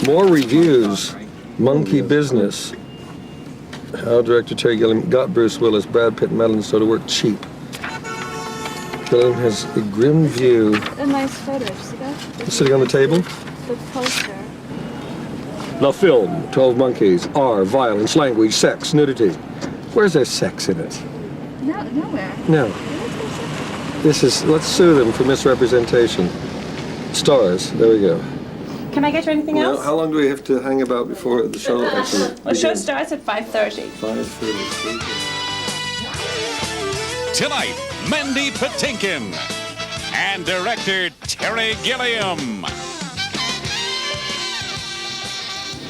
More reviews. Monkey Business. How director Terry Gilliam got Bruce Willis, Brad Pitt, and Madeline Stowe to work cheap. Gilliam has a grim view. A nice photo, see that? Sitting on the table? The poster. The film, 12 Monkeys, are violence, language, sex, nudity. Where's there sex in it? No, nowhere. No. This is, let's sue them for misrepresentation. Stars, there we go. Can I get you anything else? How long do we have to hang about before the show actually begins? The show starts at 5:30. 5:30. Tonight, Mandy Patinkin and director Terry Gilliam.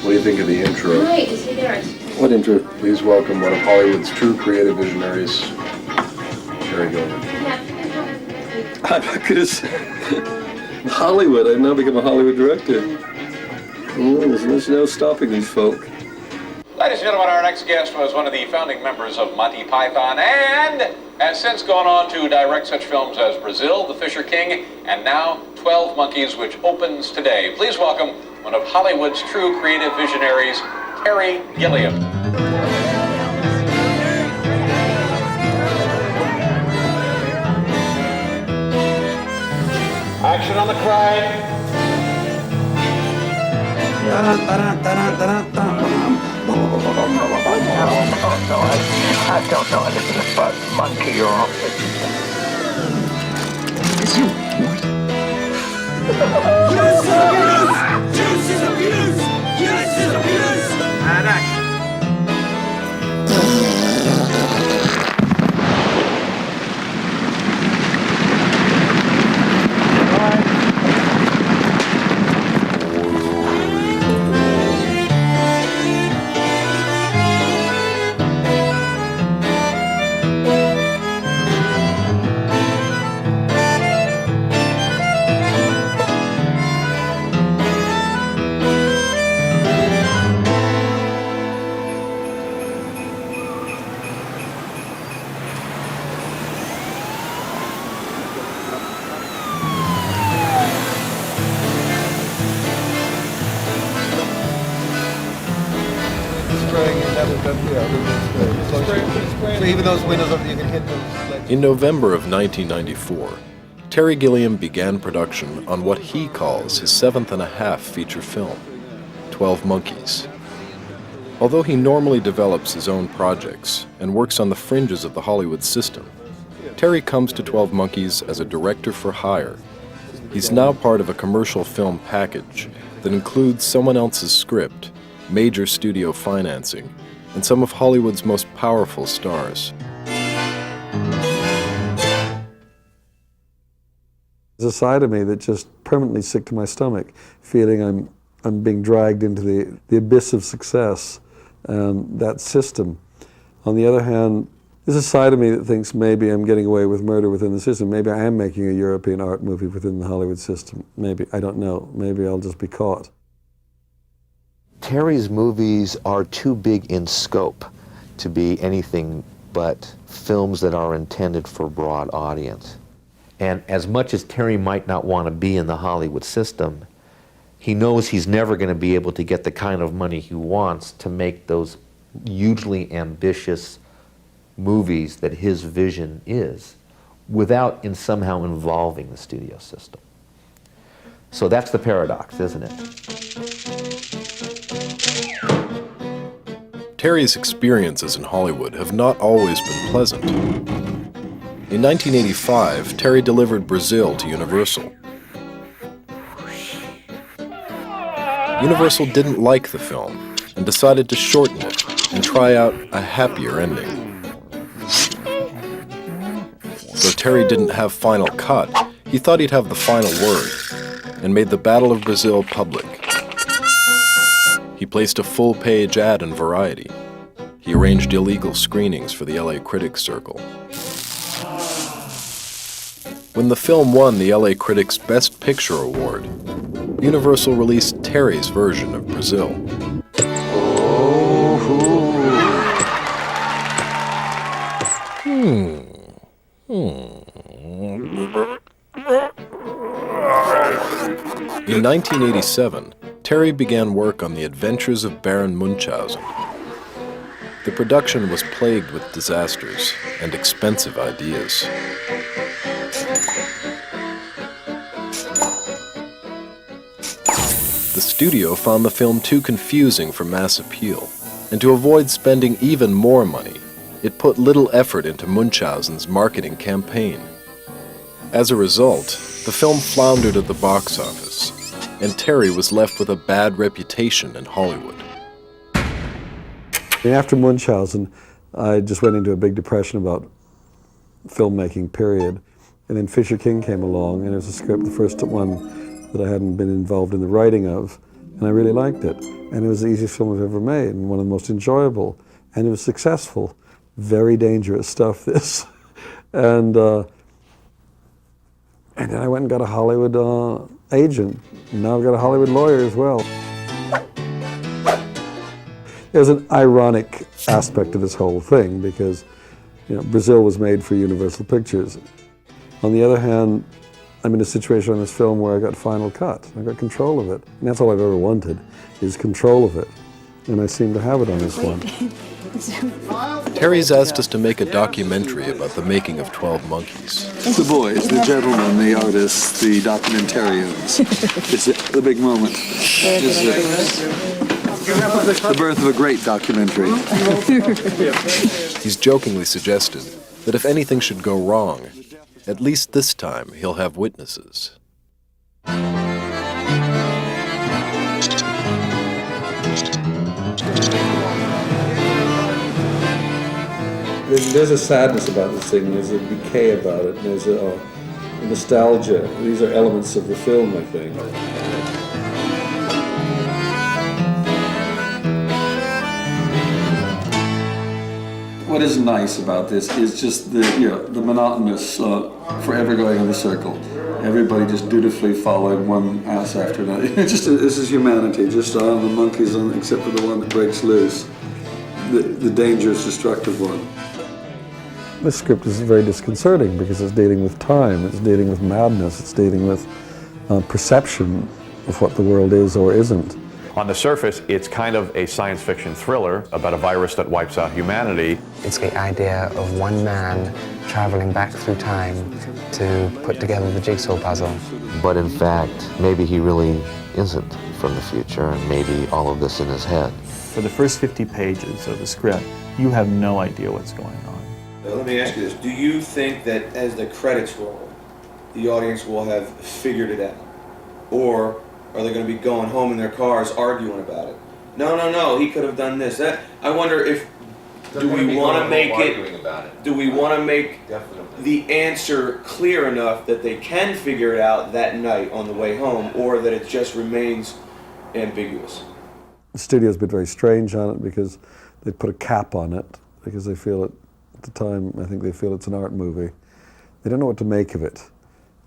What do you think of the intro? Wait, is he there? What intro? Please welcome one of Hollywood's true creative visionaries, Terry Gilliam. I'm not gonna say Hollywood. I've now become a Hollywood director. There's no stopping these folk. Ladies and gentlemen, our next guest was one of the founding members of Monty Python and has since gone on to direct such films as Brazil, The Fisher King, and now 12 Monkeys, which opens today. Please welcome one of Hollywood's true creative visionaries, Terry Gilliam. Action on the crane. I don't know anything about monkey or Juice is abuse! Juice is abuse! And action. So even those windows up, you can hit those. In November of 1994, Terry Gilliam began production on what he calls his 7.5 feature film, 12 Monkeys. Although he normally develops his own projects and works on the fringes of the Hollywood system, Terry comes to 12 Monkeys as a director for hire. He's now part of a commercial film package that includes someone else's script, major studio financing, and some of Hollywood's most powerful stars. There's a side of me that's just permanently sick to my stomach, feeling I'm being dragged into the abyss of success, that system. On the other hand, there's a side of me that thinks maybe I'm getting away with murder within the system. Maybe I am making a European art movie within the Hollywood system. Maybe, I don't know. Maybe I'll just be caught. Terry's movies are too big in scope to be anything but films that are intended for a broad audience. And as much as Terry might not want to be in the Hollywood system, he knows he's never going to be able to get the kind of money he wants to make those hugely ambitious movies that his vision is without somehow involving the studio system. So that's the paradox, isn't it? Terry's experiences in Hollywood have not always been pleasant. In 1985, Terry delivered Brazil to Universal. Universal didn't like the film and decided to shorten it and try out a happier ending. Though Terry didn't have final cut, he thought he'd have the final word and made the Battle of Brazil public. He placed a full-page ad in Variety. He arranged illegal screenings for the LA Critics Circle. When the film won the LA Critics Best Picture Award, Universal released Terry's version of Brazil. In 1987, Terry began work on The Adventures of Baron Munchausen. The production was plagued with disasters and expensive ideas. The studio found the film too confusing for mass appeal, and to avoid spending even more money, it put little effort into Munchausen's marketing campaign. As a result, the film floundered at the box office, and Terry was left with a bad reputation in Hollywood. After Munchausen, I just went into a big depression about filmmaking, period. And then Fisher King came along, and it was a script, the first one that I hadn't been involved in the writing of, and I really liked it. And it was the easiest film I've ever made, and one of the most enjoyable. And it was successful. Very dangerous stuff, this. And then I went and got a Hollywood agent. And now I've got a Hollywood lawyer as well. There's an ironic aspect to this whole thing because, you know, Brazil was made for Universal Pictures. On the other hand, I'm in a situation on this film where I got final cut. I got control of it. And that's all I've ever wanted, is control of it. And I seem to have it on this one. Terry's asked us to make a documentary about the making of 12 Monkeys. The boys, the gentlemen, the artists, the documentarians. It's the big moment. It's the birth of a great documentary. He's jokingly suggested that if anything should go wrong, at least this time he'll have witnesses. There's a sadness about this thing, there's a decay about it, and there's a nostalgia. These are elements of the film, I think. What is nice about this is just the monotonous, forever going in the circle. Everybody just dutifully following one ass after another. This is humanity, just the monkeys, except for the one that breaks loose. The dangerous, destructive one. This script is very disconcerting because it's dealing with time, it's dealing with madness, it's dealing with perception of what the world is or isn't. On the surface, it's kind of a science fiction thriller about a virus that wipes out humanity. It's the idea of one man traveling back through time to put together the jigsaw puzzle. But in fact, maybe he really isn't from the future, and maybe all of this in his head. For the first 50 pages of the script, you have no idea what's going on. Let me ask you this. Do you think that as the credits roll, the audience will have figured it out? Or are they going to be going home in their cars arguing about it? No, he could have done this. I wonder if, do we want to make the answer clear enough that they can figure it out that night on the way home, or that it just remains ambiguous? The studio's been very strange on it because they put a cap on it because they feel it, at the time, I think they feel it's an art movie. They don't know what to make of it.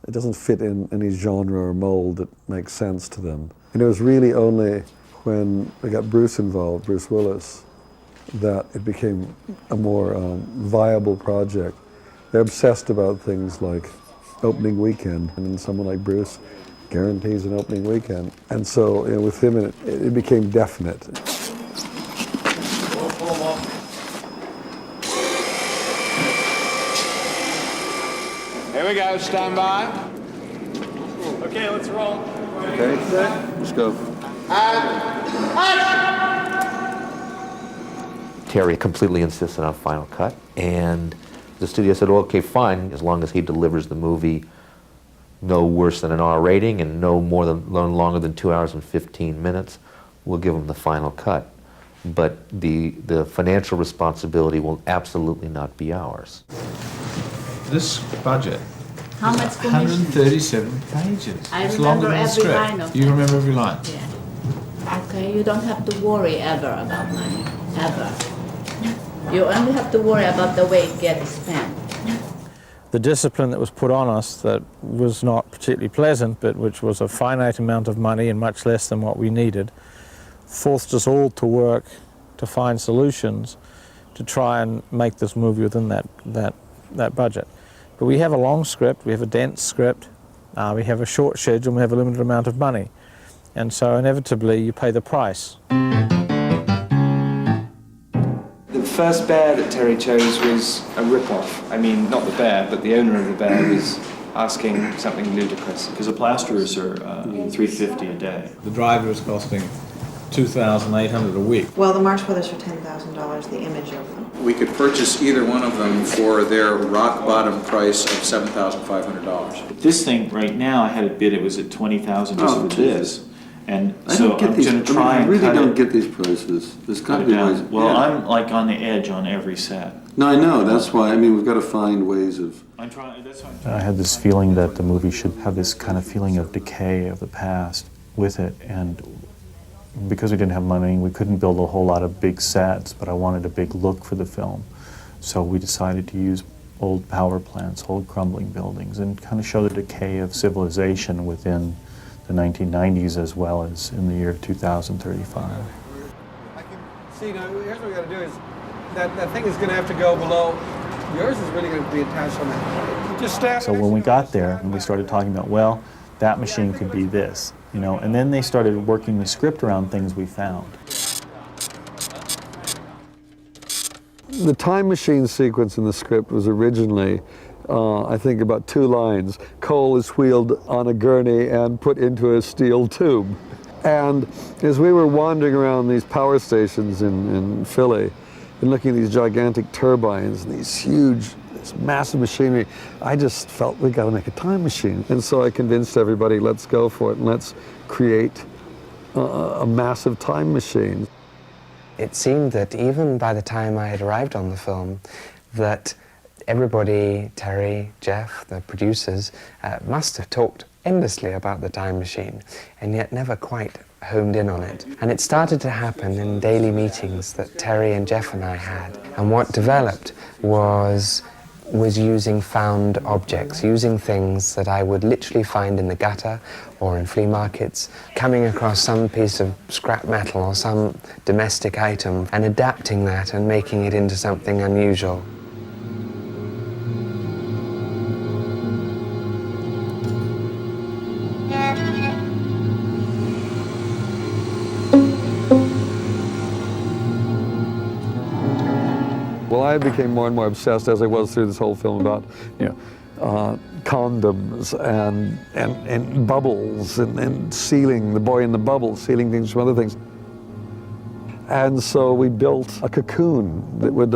It doesn't fit in any genre or mold that makes sense to them. And it was really only when they got Bruce involved, Bruce Willis, that it became a more viable project. They're obsessed about things like opening weekend, and someone like Bruce guarantees an opening weekend. And so, you know, with him, it became definite. Here we go, stand by. Okay, let's roll. Okay, let's go. Terry completely insisted on final cut, and the studio said, well, okay, fine, as long as he delivers the movie no worse than an R rating and no longer than 2 hours and 15 minutes, we'll give him the final cut. But the financial responsibility will absolutely not be ours. This budget, how much commission? 137 pages. I it's remember longer than the every script. line of You it. remember every line? Yeah. Okay, you don't have to worry ever about money, ever. You only have to worry about the way it gets spent. The discipline that was put on us that was not particularly pleasant, but which was a finite amount of money and much less than what we needed, forced us all to work to find solutions to try and make this movie within that budget. But we have a long script, we have a dense script, we have a short schedule, and we have a limited amount of money. and so inevitably you pay the price. The first bear that Terry chose was a rip-off. I mean, not the bear, but the owner of the bear was asking something ludicrous. Because the plasterers are $350 a day. The driver is costing $2,800 a week. Well, the Marx Brothers are $10,000, the image of them. We could purchase either one of them for their rock bottom price of $7,500. This thing right now, I had it bid, it was at $20,000 just for this. And so I'm going to try and I really don't get these prices. There's got to be ways. Well, yeah. I'm like on the edge on every set. No, I know. That's why. I mean, we've got to find ways of. I had this feeling that the movie should have this kind of feeling of decay of the past with it, and because we didn't have money, we couldn't build a whole lot of big sets, but I wanted a big look for the film. So we decided to use old power plants, old crumbling buildings, and kind of show the decay of civilization within the 1990s as well as in the year 2035. I can see, now, here's what we got to do is, that thing is going to have to go below. Yours is really going to be attached on that. Just stand. So when we got there and we started talking about, well, that machine could be this, you know, and then they started working the script around things we found. The time machine sequence in the script was originally, I think, about 2 lines. Coal is wheeled on a gurney and put into a steel tube. And as we were wandering around these power stations in Philly and looking at these gigantic turbines and these huge, this massive machinery, I just felt we got to make a time machine. And so I convinced everybody, let's go for it and let's create a massive time machine. It seemed that even by the time I had arrived on the film, that everybody, Terry, Jeff, the producers, must have talked endlessly about the time machine, and yet never quite homed in on it. And it started to happen in daily meetings that Terry and Jeff and I had. And what developed was using found objects, using things that I would literally find in the gutter or in flea markets, coming across some piece of scrap metal or some domestic item and adapting that and making it into something unusual. Well, I became more and more obsessed as I was through this whole film about, condoms and bubbles and sealing, the boy in the bubble, sealing things from other things. And so we built a cocoon that would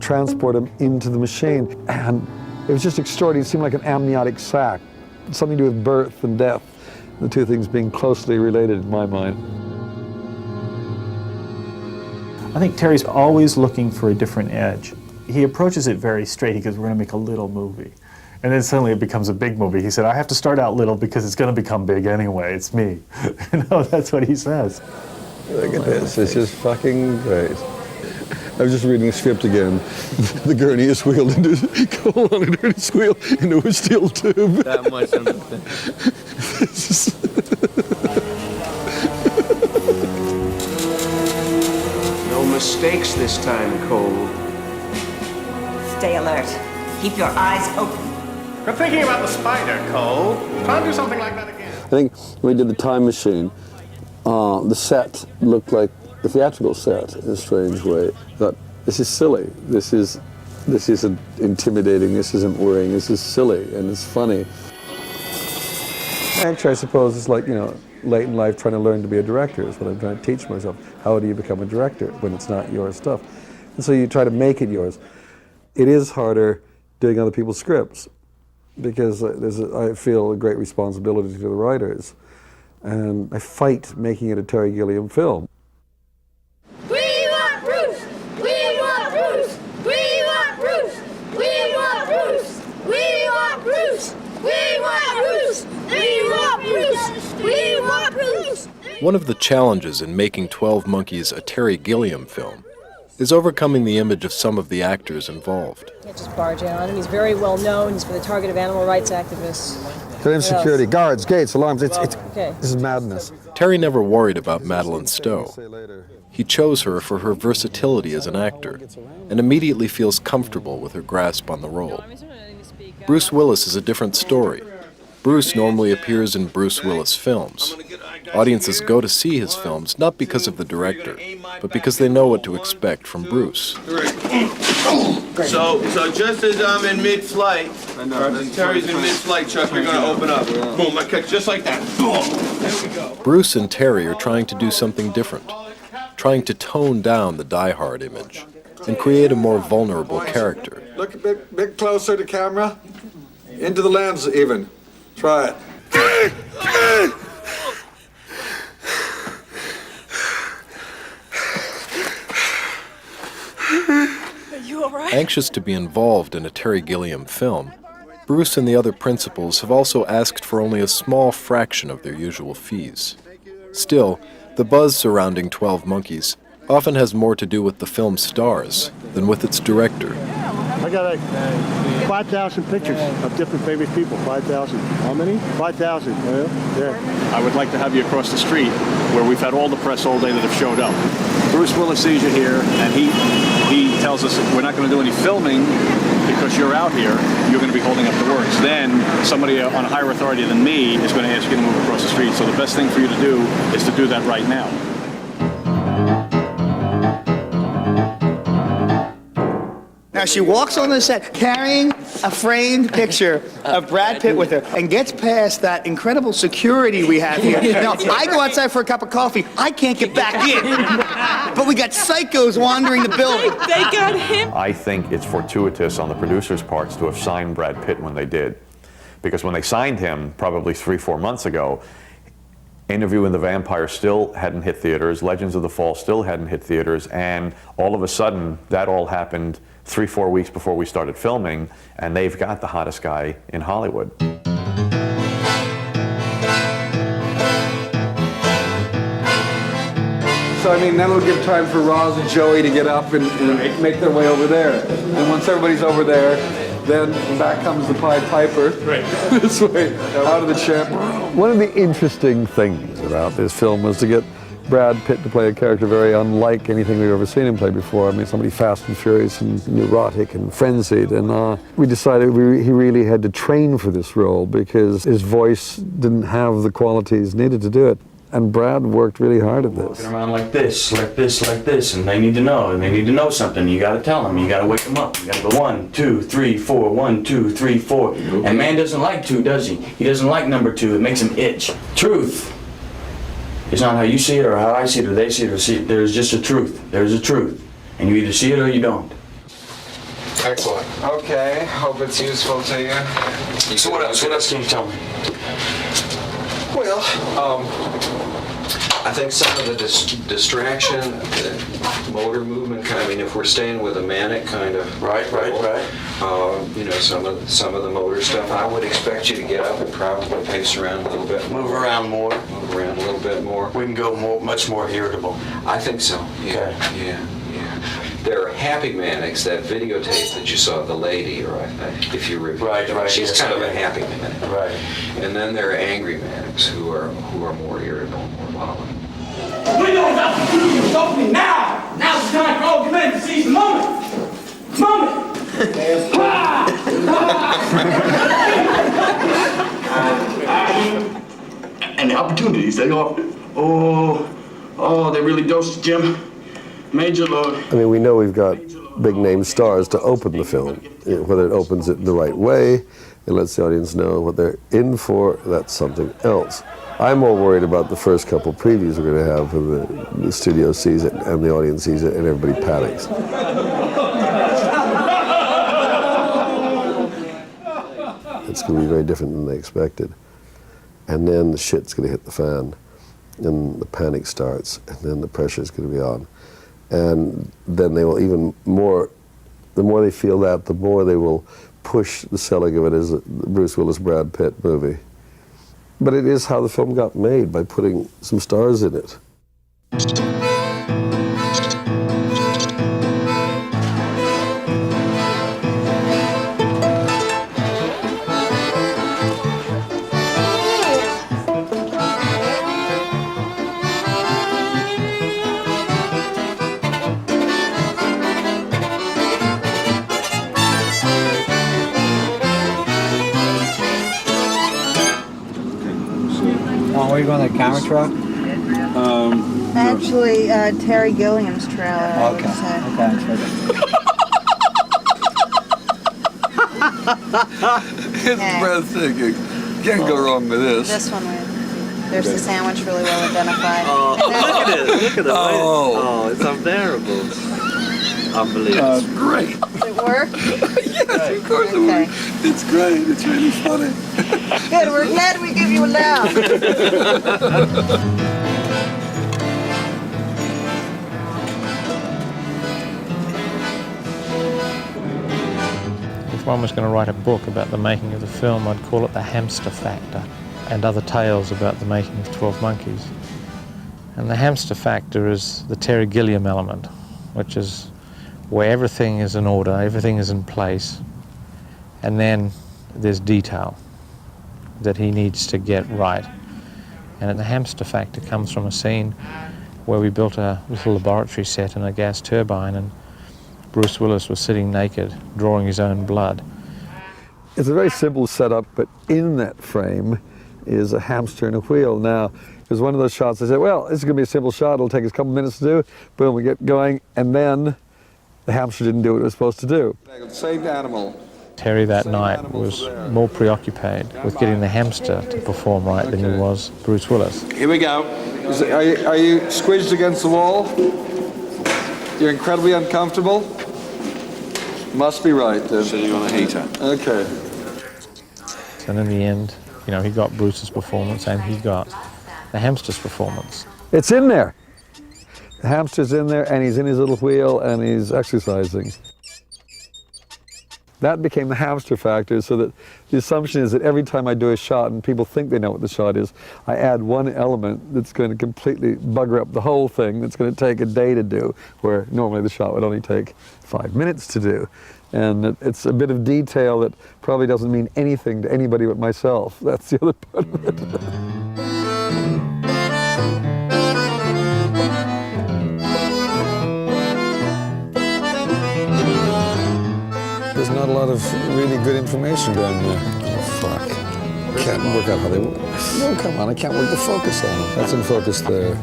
transport him into the machine. And it was just extraordinary. It seemed like an amniotic sac, something to do with birth and death, the two things being closely related in my mind. I think Terry's always looking for a different edge. He approaches it very straight. He goes, we're going to make a little movie. And then suddenly it becomes a big movie. He said, I have to start out little because it's going to become big anyway. It's me. That's what he says. Look at this. This is fucking great. I was just reading the script again. The gurney is wheeled into coal on a gurney wheel into a steel tube. That much understand. No mistakes this time, Cole. Stay alert. Keep your eyes open. Quit thinking about the spider, Cole. Try and do something like that again. I think when we did the time machine, the set looked like the theatrical set in a strange way. I thought, this is silly. This isn't intimidating. This isn't worrying. This is silly and it's funny. Actually, I suppose it's like, late in life trying to learn to be a director is what I'm trying to teach myself. How do you become a director when it's not your stuff? And so you try to make it yours. It is harder doing other people's scripts because I feel a great responsibility to the writers. And I fight making it a Terry Gilliam film. We want Bruce! We want Bruce! We want Bruce! We want Bruce! We want Bruce! We want Bruce! We want Bruce! We want Bruce! One of the challenges in making 12 Monkeys a Terry Gilliam film is overcoming the image of some of the actors involved. Can't just barge in on him. He's very well known. He's been the target of animal rights activists. Security, guards, gates, alarms, Okay. This is madness. Terry never worried about Madeleine Stowe. He chose her for her versatility as an actor and immediately feels comfortable with her grasp on the role. Bruce Willis is a different story. Bruce normally appears in Bruce Willis films. Audiences go to see his films not because of the director, but because they know what to expect from Bruce. So just as I'm in mid-flight, as Terry's in mid-flight, Chuck, you're gonna open up. Boom, like just like that. Boom. There we go. Bruce and Terry are trying to do something different, trying to tone down the die-hard image and create a more vulnerable character. Look a bit closer to camera. Into the lens, even. Try it. Are you all right? Anxious to be involved in a Terry Gilliam film, Bruce and the other principals have also asked for only a small fraction of their usual fees. Still, the buzz surrounding 12 Monkeys often has more to do with the film's stars than with its director. I got 5,000 pictures of different famous people. 5,000. How many? 5,000. Yeah. I would like to have you across the street where we've had all the press all day that have showed up. Bruce Willis sees you here, and he tells us we're not going to do any filming because you're out here. You're going to be holding up the works. Then somebody on a higher authority than me is going to ask you to move across the street. So the best thing for you to do is to do that right now. Now she walks on the set carrying a framed picture of Brad Pitt with her and gets past that incredible security we have here. Now, I go outside for a cup of coffee. I can't get back in. But we got psychos wandering the building. They got him. I think it's fortuitous on the producers' parts to have signed Brad Pitt when they did. Because when they signed him, probably 3-4 months ago, Interviewing the Vampire still hadn't hit theaters, Legends of the Fall still hadn't hit theaters, and all of a sudden, that all happened 3-4 weeks before we started filming, and they've got the hottest guy in Hollywood. So, I mean, that'll give time for Roz and Joey to get up and make their way over there. And once everybody's over there, then back comes the Pied Piper. Right. This way, out of the chair. One of the interesting things about this film was to get Brad Pitt to play a character very unlike anything we've ever seen him play before. I mean, somebody fast and furious and neurotic and frenzied. And we decided he really had to train for this role because his voice didn't have the qualities needed to do it. And Brad worked really hard at this. Walking around like this, like this, like this, and they need to know, something. You got to tell them, you got to wake them up. You got to go 1, 2, 3, 4, 1, 2, 3, 4. And man doesn't like 2, does he? He doesn't like number 2. It makes him itch. Truth. It's not how you see it or how I see it or they see it or see it. There's just a truth. There's a truth. And you either see it or you don't. Excellent. Okay, hope it's useful to you. So what else can you tell me? Well, I think some of the distraction, the motor movement kind of, I mean, if we're staying with a manic kind of right. You know, some of the motor stuff, I would expect you to get up and probably pace around a little bit more. Move around more. Move around a little bit more. We can go much more irritable. I think so. Yeah. Okay. Yeah. There are happy manics, that videotape that you saw of the lady, right? If you review. Right. She's kind of a happy manic. Right. And then there are angry manics who are more irritable, more violent. Windows up! It's opening now! Now's the time for all men to seize the moment! And the opportunities, they offer. Oh, they really dosed Jim. Major load. I mean, we know we've got big name stars to open the film. Whether it opens it the right way, it lets the audience know what they're in for, that's something else. I'm more worried about the first couple previews we're going to have when the studio sees it and the audience sees it and everybody panics. It's going to be very different than they expected. And then the shit's going to hit the fan, and the panic starts, and then the pressure's going to be on. And then they will even more, the more they feel that, the more they will push the selling of it as a Bruce Willis, Brad Pitt movie. But it is how the film got made, by putting some stars in it. Are you going to the camera truck? Actually, Terry Gilliam's trailer, I would say. It's breathtaking. Can't go wrong with this. This one, there's the sandwich really well identified. Look at it! Look at it! Oh, it's unbearable. Unbelievable. Great. Does it work? Yes, of course it works. It's great. It's really funny. Good. We're glad we give you a laugh. If one was going to write a book about the making of the film, I'd call it The Hamster Factor, and other tales about the making of 12 Monkeys. And the hamster factor is the Terry Gilliam element, which is where everything is in order, everything is in place, and then there's detail that he needs to get right. And the hamster factor comes from a scene where we built a little laboratory set in a gas turbine, and Bruce Willis was sitting naked, drawing his own blood. It's a very simple setup, but in that frame is a hamster and a wheel. Now, it was one of those shots I said, well, this is going to be a simple shot, it'll take us a couple minutes to do. Boom, we get going, and then the hamster didn't do what it was supposed to do. Saved animal. Terry that night was more preoccupied with getting the hamster to perform right than he was Bruce Willis. Here we go. Are you squished against the wall? You're incredibly uncomfortable? Must be right then. Sitting on a heater. Okay. And in the end, you know, he got Bruce's performance and he got the hamster's performance. It's in there. The hamster's in there and he's in his little wheel and he's exercising. That became the hamster factor, so that the assumption is that every time I do a shot and people think they know what the shot is, I add one element that's going to completely bugger up the whole thing, that's going to take a day to do, where normally the shot would only take 5 minutes to do. And it's a bit of detail that probably doesn't mean anything to anybody but myself. That's the other part of it. There's not a lot of really good information down there. Oh, fuck. Can't work out how they work. No, come on, I can't work the focus on it. That's in focus there.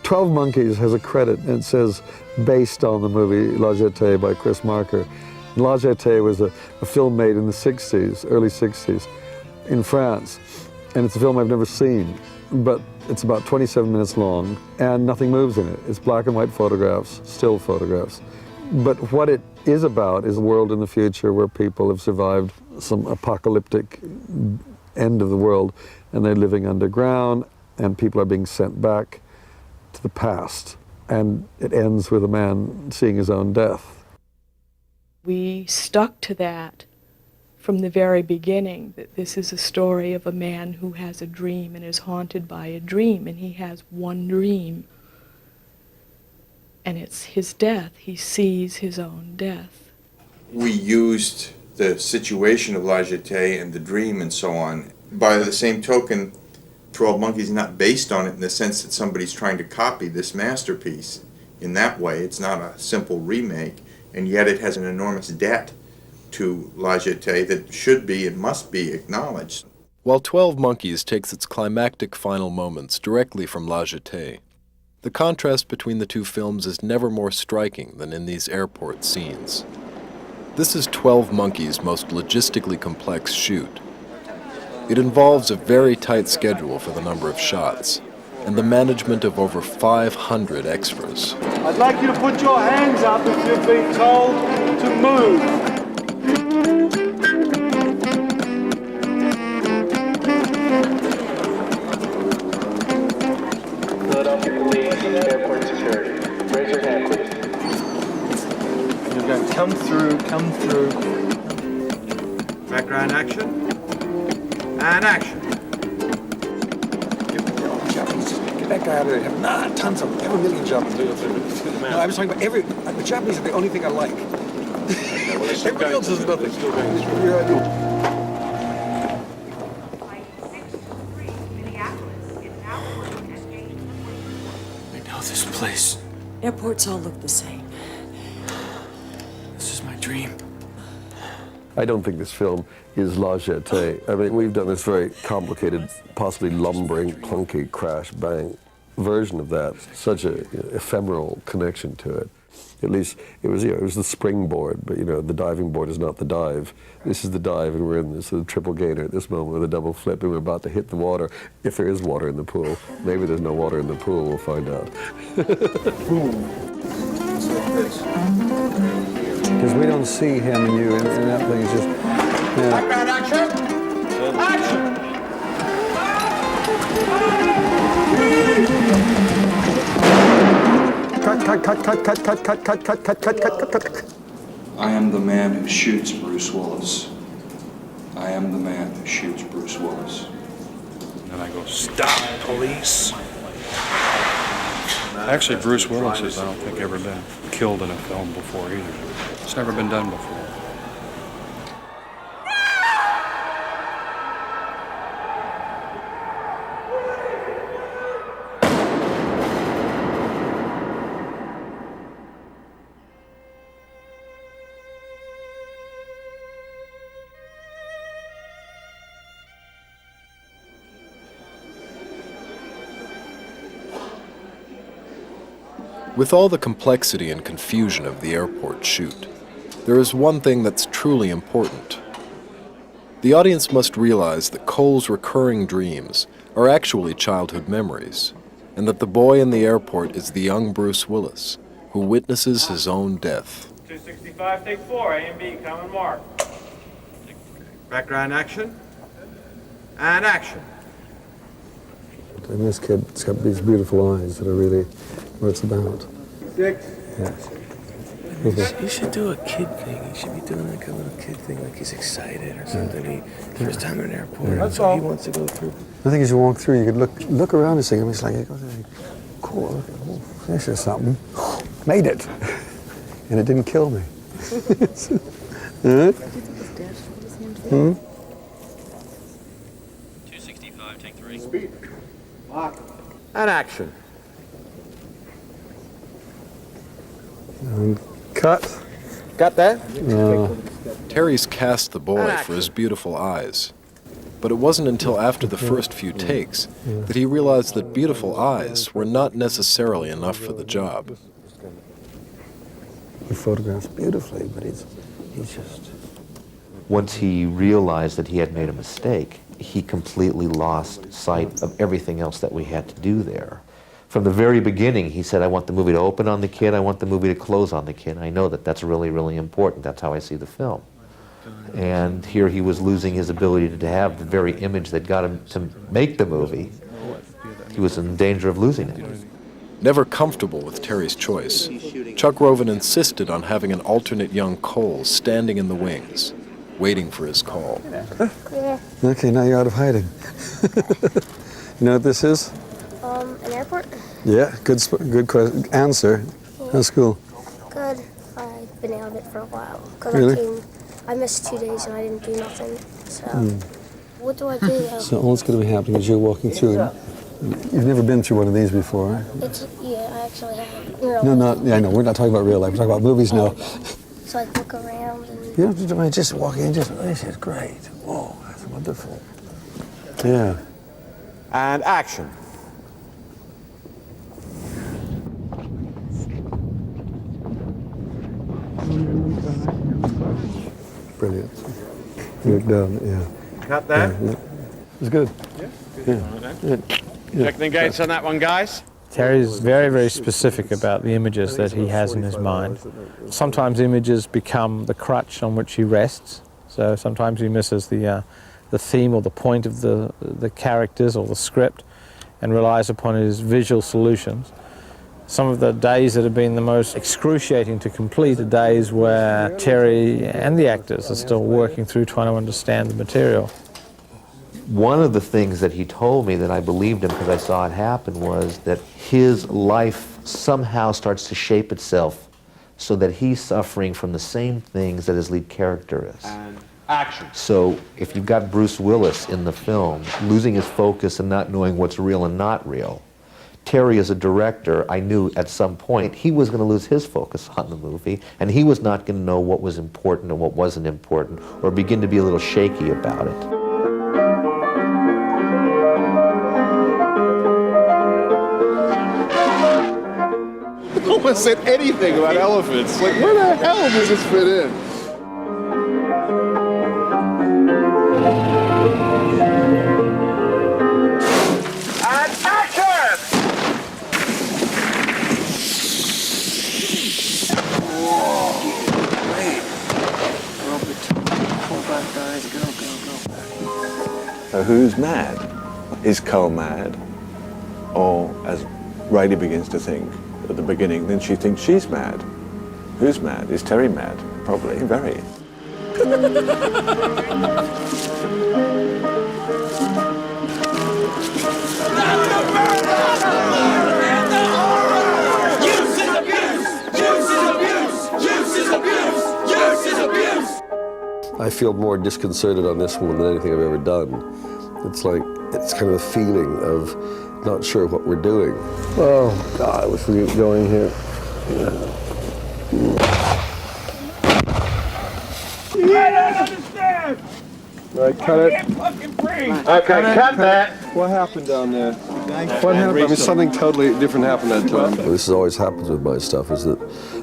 "12 Monkeys" has a credit, and it says, based on the movie La Jetée by Chris Marker. La Jetée was a film made in the 60s, early 60s, in France. And it's a film I've never seen, but it's about 27 minutes long, and nothing moves in it. It's black and white photographs, still photographs. But what it is about is a world in the future where people have survived some apocalyptic end of the world, and they're living underground, and people are being sent back to the past. And it ends with a man seeing his own death. We stuck to that from the very beginning, that this is a story of a man who has a dream and is haunted by a dream, and he has one dream, and it's his death. He sees his own death. We used the situation of La Jetée and the dream and so on. By the same token, 12 Monkeys is not based on it in the sense that somebody's trying to copy this masterpiece. In that way, it's not a simple remake, and yet it has an enormous debt to La Jetée that should be and must be acknowledged. While 12 Monkeys takes its climactic final moments directly from La Jetée, the contrast between the two films is never more striking than in these airport scenes. This is 12 Monkeys' most logistically complex shoot. It involves a very tight schedule for the number of shots, and the management of over 500 extras. I'd like you to put your hands up if you've been told to move. Philadelphia Police, Airport Security. Raise your hand, please. You're going to come through. Background action. And action. Get that guy out of there. Tons of them. Have a million Japanese. No, I was talking about the Japanese are the only thing I like. Everybody else is nothing. I know this place. Airports all look the same. This dream. I don't think this film is La Jetée. I mean, we've done this very complicated, possibly lumbering, clunky, crash, bang version of that. Such a ephemeral connection to it. At least it was, it was the springboard, but the diving board is not the dive. This is the dive, and we're in this triple gainer at this moment with a double flip, and we're about to hit the water, if there is water in the pool. Maybe there's no water in the pool, we'll find out. Because we don't see him and you, and that thing is just... Background action! Action! Cut. I am the man who shoots Bruce Willis. I am the man who shoots Bruce Willis. And then I go, stop, police. Actually, Bruce Willis has, I don't think, ever been killed in a film before either. It's never been done before. With all the complexity and confusion of the airport shoot, there is one thing that's truly important. The audience must realize that Cole's recurring dreams are actually childhood memories, and that the boy in the airport is the young Bruce Willis, who witnesses his own death. 265, take 4, A and B, come and mark. Background action. And action. And this kid's got these beautiful eyes that are really what it's about. 6. Yes. You should do a kid thing. You should be doing like a little kid thing, like he's excited or something. First time in an airport. That's so all. he wants to go through. I think as you walk through, you could look around and see him. It's like, cool, this is something. Made it. And it didn't kill me. Huh? 265, take 3. Speed. Lock. And action. And cut. Got that? Terry's cast the boy for his beautiful eyes. But it wasn't until after the first few takes that he realized that beautiful eyes were not necessarily enough for the job. He photographs beautifully, but he's just... Once he realized that he had made a mistake, he completely lost sight of everything else that we had to do there. From the very beginning, he said, I want the movie to open on the kid, I want the movie to close on the kid. I know that that's really, really important. That's how I see the film. And here he was losing his ability to have the very image that got him to make the movie. He was in danger of losing it. Never comfortable with Terry's choice, Chuck Roven insisted on having an alternate young Cole standing in the wings, waiting for his call. Okay, now you're out of hiding. You know what this is? An airport? Yeah, good question. Answer. How's school? Good. I've been out of it for a while. Because Really? I missed 2 days and I didn't do nothing. So, what do I do though? So all that's going to be happening is you're walking through. You've never been through one of these before, right? Yeah, I actually have. I know. We're not talking about real life. We're talking about movies now. So I look around and... You don't have to do it. Just walk in. This is great. Whoa, that's wonderful. Yeah. And action. Brilliant. You look down, yeah. Got that? Yeah. It's good. Yeah. Checking the gates on that one, guys. Terry's very, very specific about the images that he has in his mind. Sometimes images become the crutch on which he rests. So sometimes he misses the theme or the point of the characters or the script and relies upon his visual solutions. Some of the days that have been the most excruciating to complete are days where Terry and the actors are still working through trying to understand the material. One of the things that he told me that I believed him because I saw it happen was that his life somehow starts to shape itself so that he's suffering from the same things that his lead character is. And action. So if you've got Bruce Willis in the film losing his focus and not knowing what's real and not real, Terry, as a director, I knew at some point he was going to lose his focus on the movie, and he was not going to know what was important and what wasn't important, or begin to be a little shaky about it. No one said anything about elephants. Like, where the hell does this fit in? So who's mad? Is Cole mad? Or, as Riley begins to think at the beginning, then she thinks she's mad. Who's mad? Is Terry mad? Probably, very. I feel more disconcerted on this one than anything I've ever done. It's like, it's kind of a feeling of not sure what we're doing. Oh, God, I wish we could go in here. I don't understand! All right, cut it. Okay, cut that. What happened down there? What happened? I mean, something totally different happened that time. This always happens with my stuff, is that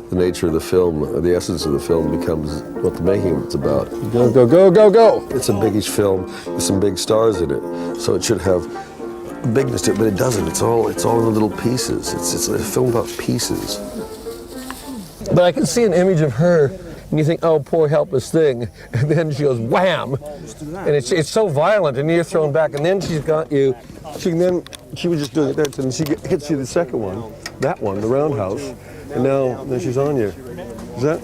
the nature of the film, or the essence of the film, becomes what the making of it's about. Go, go, go, go, go! It's a biggish film with some big stars in it, so it should have bigness to it, but it doesn't. It's all in the little pieces. It's a film about pieces. But I can see an image of her, and you think, oh, poor helpless thing, and then she goes wham, and it's so violent, and you're thrown back, and then she's got you. She was just doing it there, and she hits you the second one, that one, the roundhouse, and now she's on you. Is that?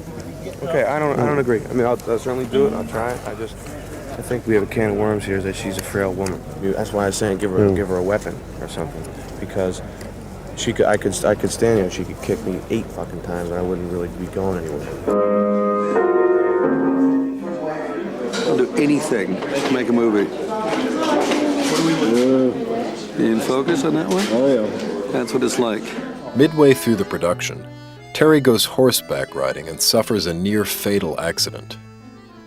Okay, I don't agree. I mean, I'll certainly do it. I'll try it. I think we have a can of worms here, that she's a frail woman. That's why I was saying give her a weapon or something, because I could stand here and she could kick me 8 fucking times and I wouldn't really be going anywhere. I'll do anything to make a movie. You in focus on that one? Oh, yeah. That's what it's like. Midway through the production, Terry goes horseback riding and suffers a near-fatal accident.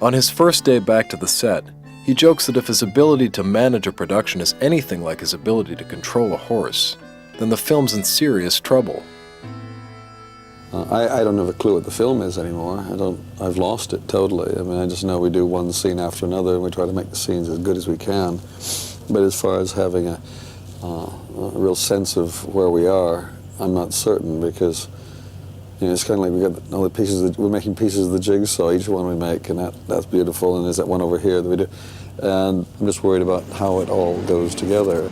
On his first day back to the set, he jokes that if his ability to manage a production is anything like his ability to control a horse, then the film's in serious trouble. I don't have a clue what the film is anymore. I've lost it totally. I mean, I just know we do one scene after another and we try to make the scenes as good as we can. But as far as having a real sense of where we are, I'm not certain, because it's kind of like we got all the pieces. We're making pieces of the jigsaw. Each one we make, and that's beautiful. And there's that one over here that we do. And I'm just worried about how it all goes together.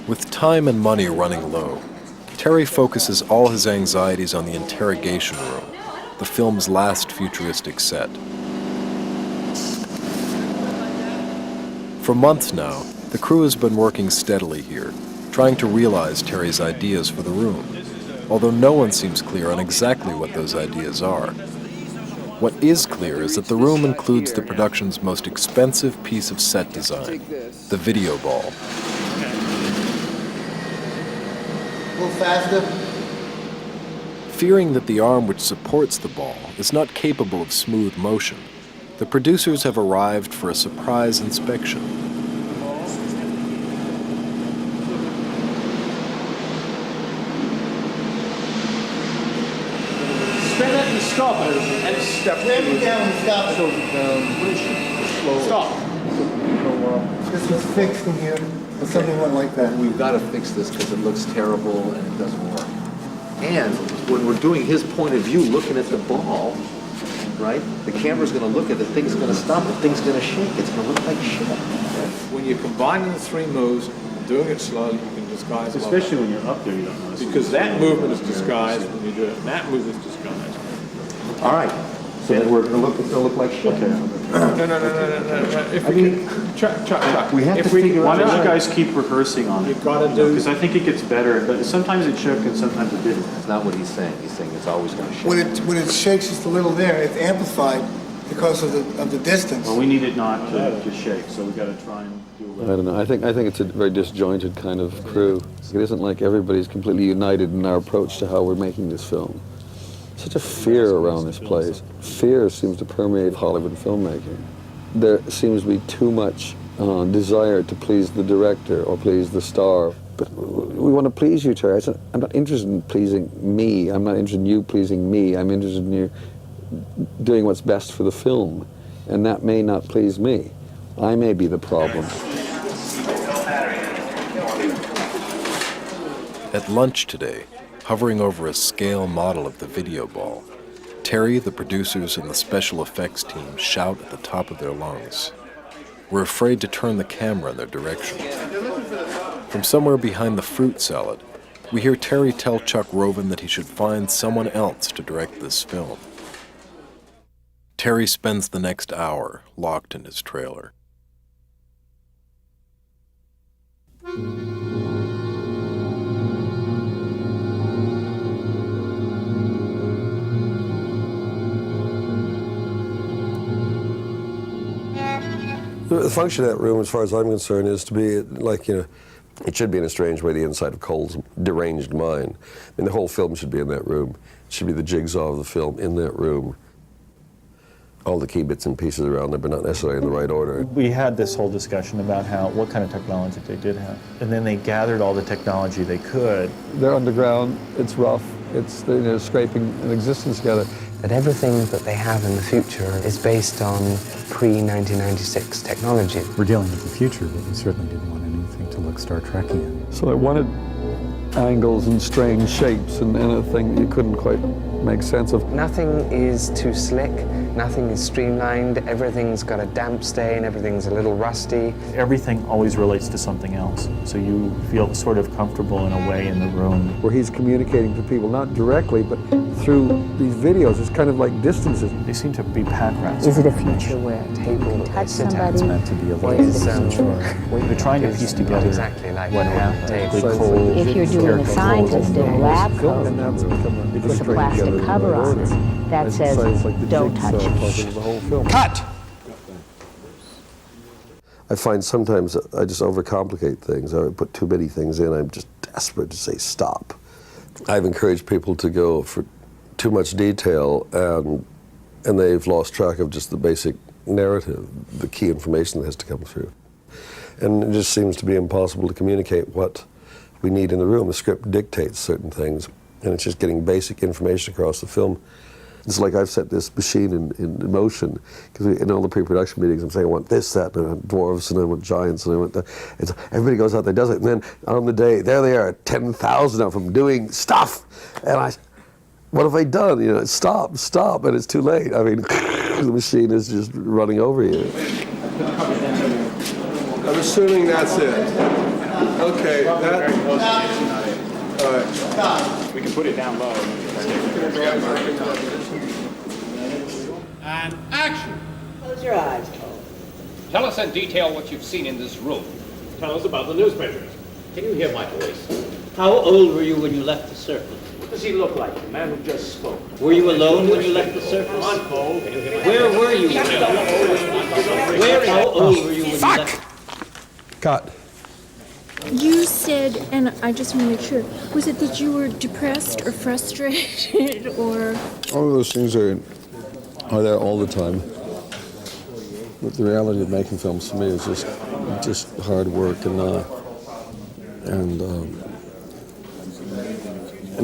With time and money running low, Terry focuses all his anxieties on the interrogation room, the film's last futuristic set. For months now, the crew has been working steadily here, trying to realize Terry's ideas for the room, although no one seems clear on exactly what those ideas are. What is clear is that the room includes the production's most expensive piece of set design, the video ball. A little faster. Fearing that the arm which supports the ball is not capable of smooth motion, the producers have arrived for a surprise inspection. Straight up and stop it and step. Stand it down and stop it. Stop. This was fixed in here, or something went like that. We've got to fix this because it looks terrible and it doesn't work. And when we're doing his point of view, looking at the ball, right? The camera's going to look at it, the thing's going to stop, the thing's going to shake. It's going to look like shit. When you're combining the 3 moves, doing it slowly, you can disguise. Especially when you're up there, you don't notice. Because that movement is disguised when you do it, and that movement is disguised. All right. So then we're going to look like shit. No. If we Chuck. We have to figure Why out. don't you guys keep rehearsing on it? You've got to do. Because I think it gets better, but sometimes it shook and sometimes it didn't. That's not what he's saying. He's saying it's always going to shake. When it shakes just a little there, it's amplified because of the distance. Well, we need it not to shake, so we got to try and do I don't know. I think it's a very disjointed kind of crew. It isn't like everybody's completely united in our approach to how we're making this film. Such a fear around this place. Fear seems to permeate Hollywood filmmaking. There seems to be too much desire to please the director or please the star. But we want to please you, Terry. I said, I'm not interested in pleasing me. I'm not interested in you pleasing me. I'm interested in you doing what's best for the film. And that may not please me. I may be the problem. At lunch today, hovering over a scale model of the video ball, Terry, the producers, and the special effects team shout at the top of their lungs. We're afraid to turn the camera in their direction. From somewhere behind the fruit salad, we hear Terry tell Chuck Roven that he should find someone else to direct this film. Terry spends the next hour locked in his trailer. The function of that room, as far as I'm concerned, is to be like, it should be in a strange way the inside of Cole's deranged mind. I mean, the whole film should be in that room. It should be the jigsaw of the film in that room. All the key bits and pieces around there, but not necessarily in the right order. We had this whole discussion about what kind of technology they did have. And then they gathered all the technology they could. They're underground, it's rough, it's scraping an existence together. That everything that they have in the future is based on pre-1996 technology. We're dealing with the future, but we certainly didn't want anything to look Star Trekian. So I wanted angles and strange shapes and anything you couldn't quite make sense of. Nothing is too slick, nothing is streamlined, everything's got a damp stain, everything's a little rusty. Everything always relates to something else, so you feel sort of comfortable in a way in the room. Where he's communicating to people, not directly, but through these videos. It's kind of like distances. They seem to be pack rats. Is it a future where a table touch somebody? It's meant to be a little They're trying to piece together exactly like what happened. If you're doing a scientist in a lab coat with a plastic cover on it that says, don't touch it. Cut! I find sometimes I just overcomplicate things. I put too many things in. I'm just desperate to say stop. I've encouraged people to go for too much detail, and they've lost track of just the basic narrative, the key information that has to come through. And it just seems to be impossible to communicate what we need in the room. The script dictates certain things, and it's just getting basic information across the film. It's like I've set this machine in motion, because in all the pre-production meetings I'm saying I want this, that, and I want dwarves, and I want giants, and I want that. And so everybody goes out there, does it, and then on the day, there they are, 10,000 of them doing stuff. And what have I done? Stop, and it's too late. I mean, the machine is just running over you. I'm assuming that's it. Okay, all right. We can put it down low. And action! Close your eyes, Cole. Tell us in detail what you've seen in this room. Tell us about the newspapers. Can you hear my voice? How old were you when you left the surface? What does he look like, the man who just spoke? Were you alone when you left the surface? Come on, Cole. Where were you? How old were you when you left? Cut. You said, and I just want to make sure, was it that you were depressed or frustrated or? All of those things are there all the time. But the reality of making films for me is just hard work and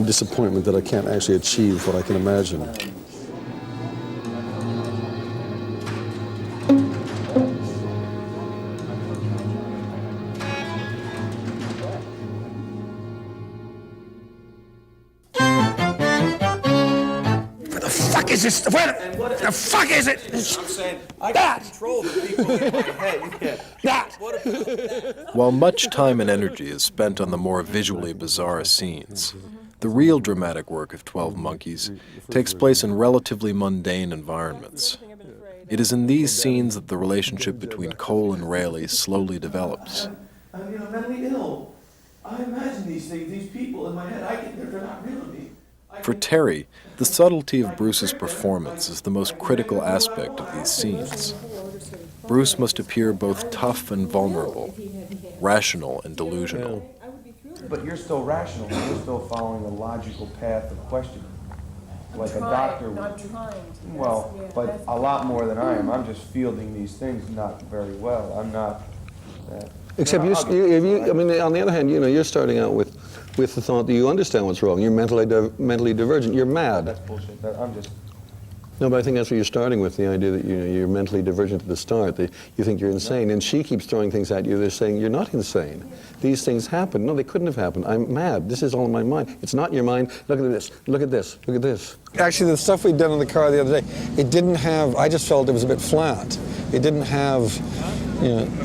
disappointment that I can't actually achieve what I can imagine. Is this, where the fuck is it? I'm saying, I can control the people in my head. That! While much time and energy is spent on the more visually bizarre scenes, the real dramatic work of 12 Monkeys takes place in relatively mundane environments. It is in these scenes that the relationship between Cole and Rayleigh slowly develops. I'm mentally ill. I imagine these things, these people in my head. They're not real to me. For Terry, the subtlety of Bruce's performance is the most critical aspect of these scenes. Bruce must appear both tough and vulnerable, rational and delusional. But you're still rational. You're still following a logical path of questioning. Like a doctor would. Well, but a lot more than I am. I'm just fielding these things not very well. I'm not that. Except I mean, on the other hand, you're starting out with the thought that you understand what's wrong. You're mentally divergent. You're mad. That's bullshit. I'm just. No, but I think that's what you're starting with, the idea that you're mentally divergent at the start, that you think you're insane, and she keeps throwing things at you. They're saying, you're not insane. These things happen. No, they couldn't have happened. I'm mad. This is all in my mind. It's not your mind. Look at this. Look at this. Look at this. Actually, the stuff we'd done in the car the other day, it didn't have, I just felt it was a bit flat. It didn't have,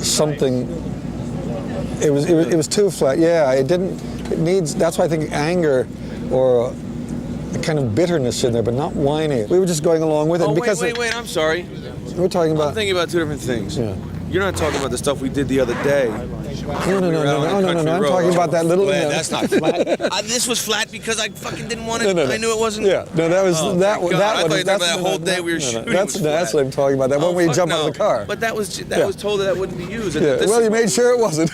something, it was too flat. Yeah, it needs, that's why I think anger or a kind of bitterness in there, but not whiny. We were just going along with it. Because wait, I'm sorry. We're talking about... I'm thinking about two different things. Yeah. You're not talking about the stuff we did the other day. No, I'm talking about that little... Man, that's not flat. This was flat because I fucking didn't want it. No. I knew it wasn't... Yeah, no, that was... Oh, that God. that I thought you were talking about that whole day we were shooting was flat. That's what I'm talking about, that when we jump out of the car. But that was told that wouldn't be used. Yeah. Well, you made sure it wasn't.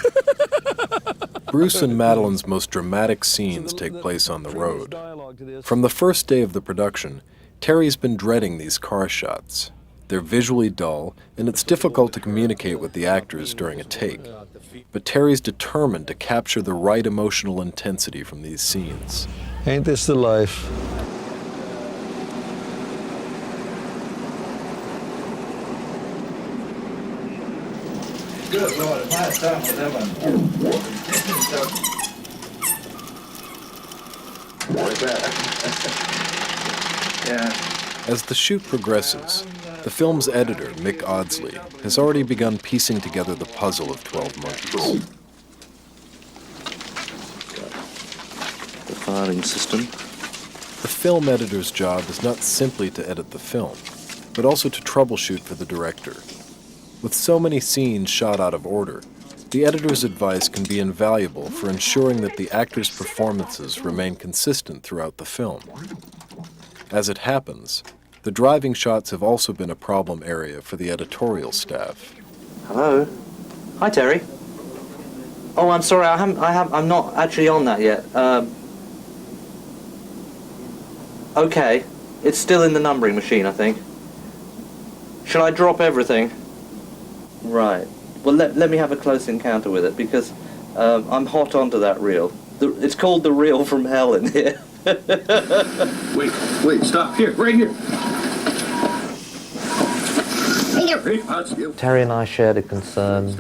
Bruce and Madeline's most dramatic scenes take place on the road. From the first day of the production, Terry's been dreading these car shots. They're visually dull, and it's difficult to communicate with the actors during a take. But Terry's determined to capture the right emotional intensity from these scenes. Ain't this the life? Good Lord, my time with them As the shoot progresses, the film's editor, Mick Audsley, has already begun piecing together the puzzle of 12 Monkeys. The firing system. The film editor's job is not simply to edit the film, but also to troubleshoot for the director. With so many scenes shot out of order, the editor's advice can be invaluable for ensuring that the actors' performances remain consistent throughout the film. As it happens, the driving shots have also been a problem area for the editorial staff. Hello. Hi, Terry. Oh, I'm sorry. I'm not actually on that yet. Okay. It's still in the numbering machine, I think. Shall I drop everything? Right. Well, let me have a close encounter with it, because I'm hot onto that reel. It's called the reel from hell in here. Wait, stop. Here, right here. Terry and I shared a concern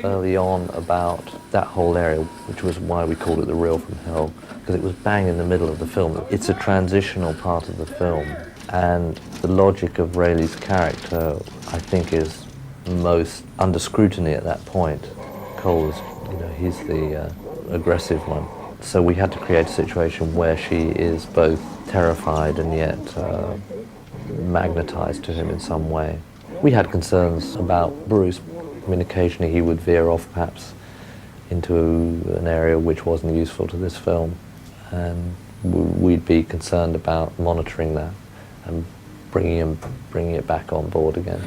early on about that whole area, which was why we called it the reel from hell, because it was bang in the middle of the film. It's a transitional part of the film, and the logic of Rayleigh's character, I think, is most under scrutiny at that point. Cole is, he's the aggressive one. So we had to create a situation where she is both terrified and yet magnetized to him in some way. We had concerns about Bruce. I mean, occasionally he would veer off perhaps into an area which wasn't useful to this film, and we'd be concerned about monitoring that and bringing it back on board again.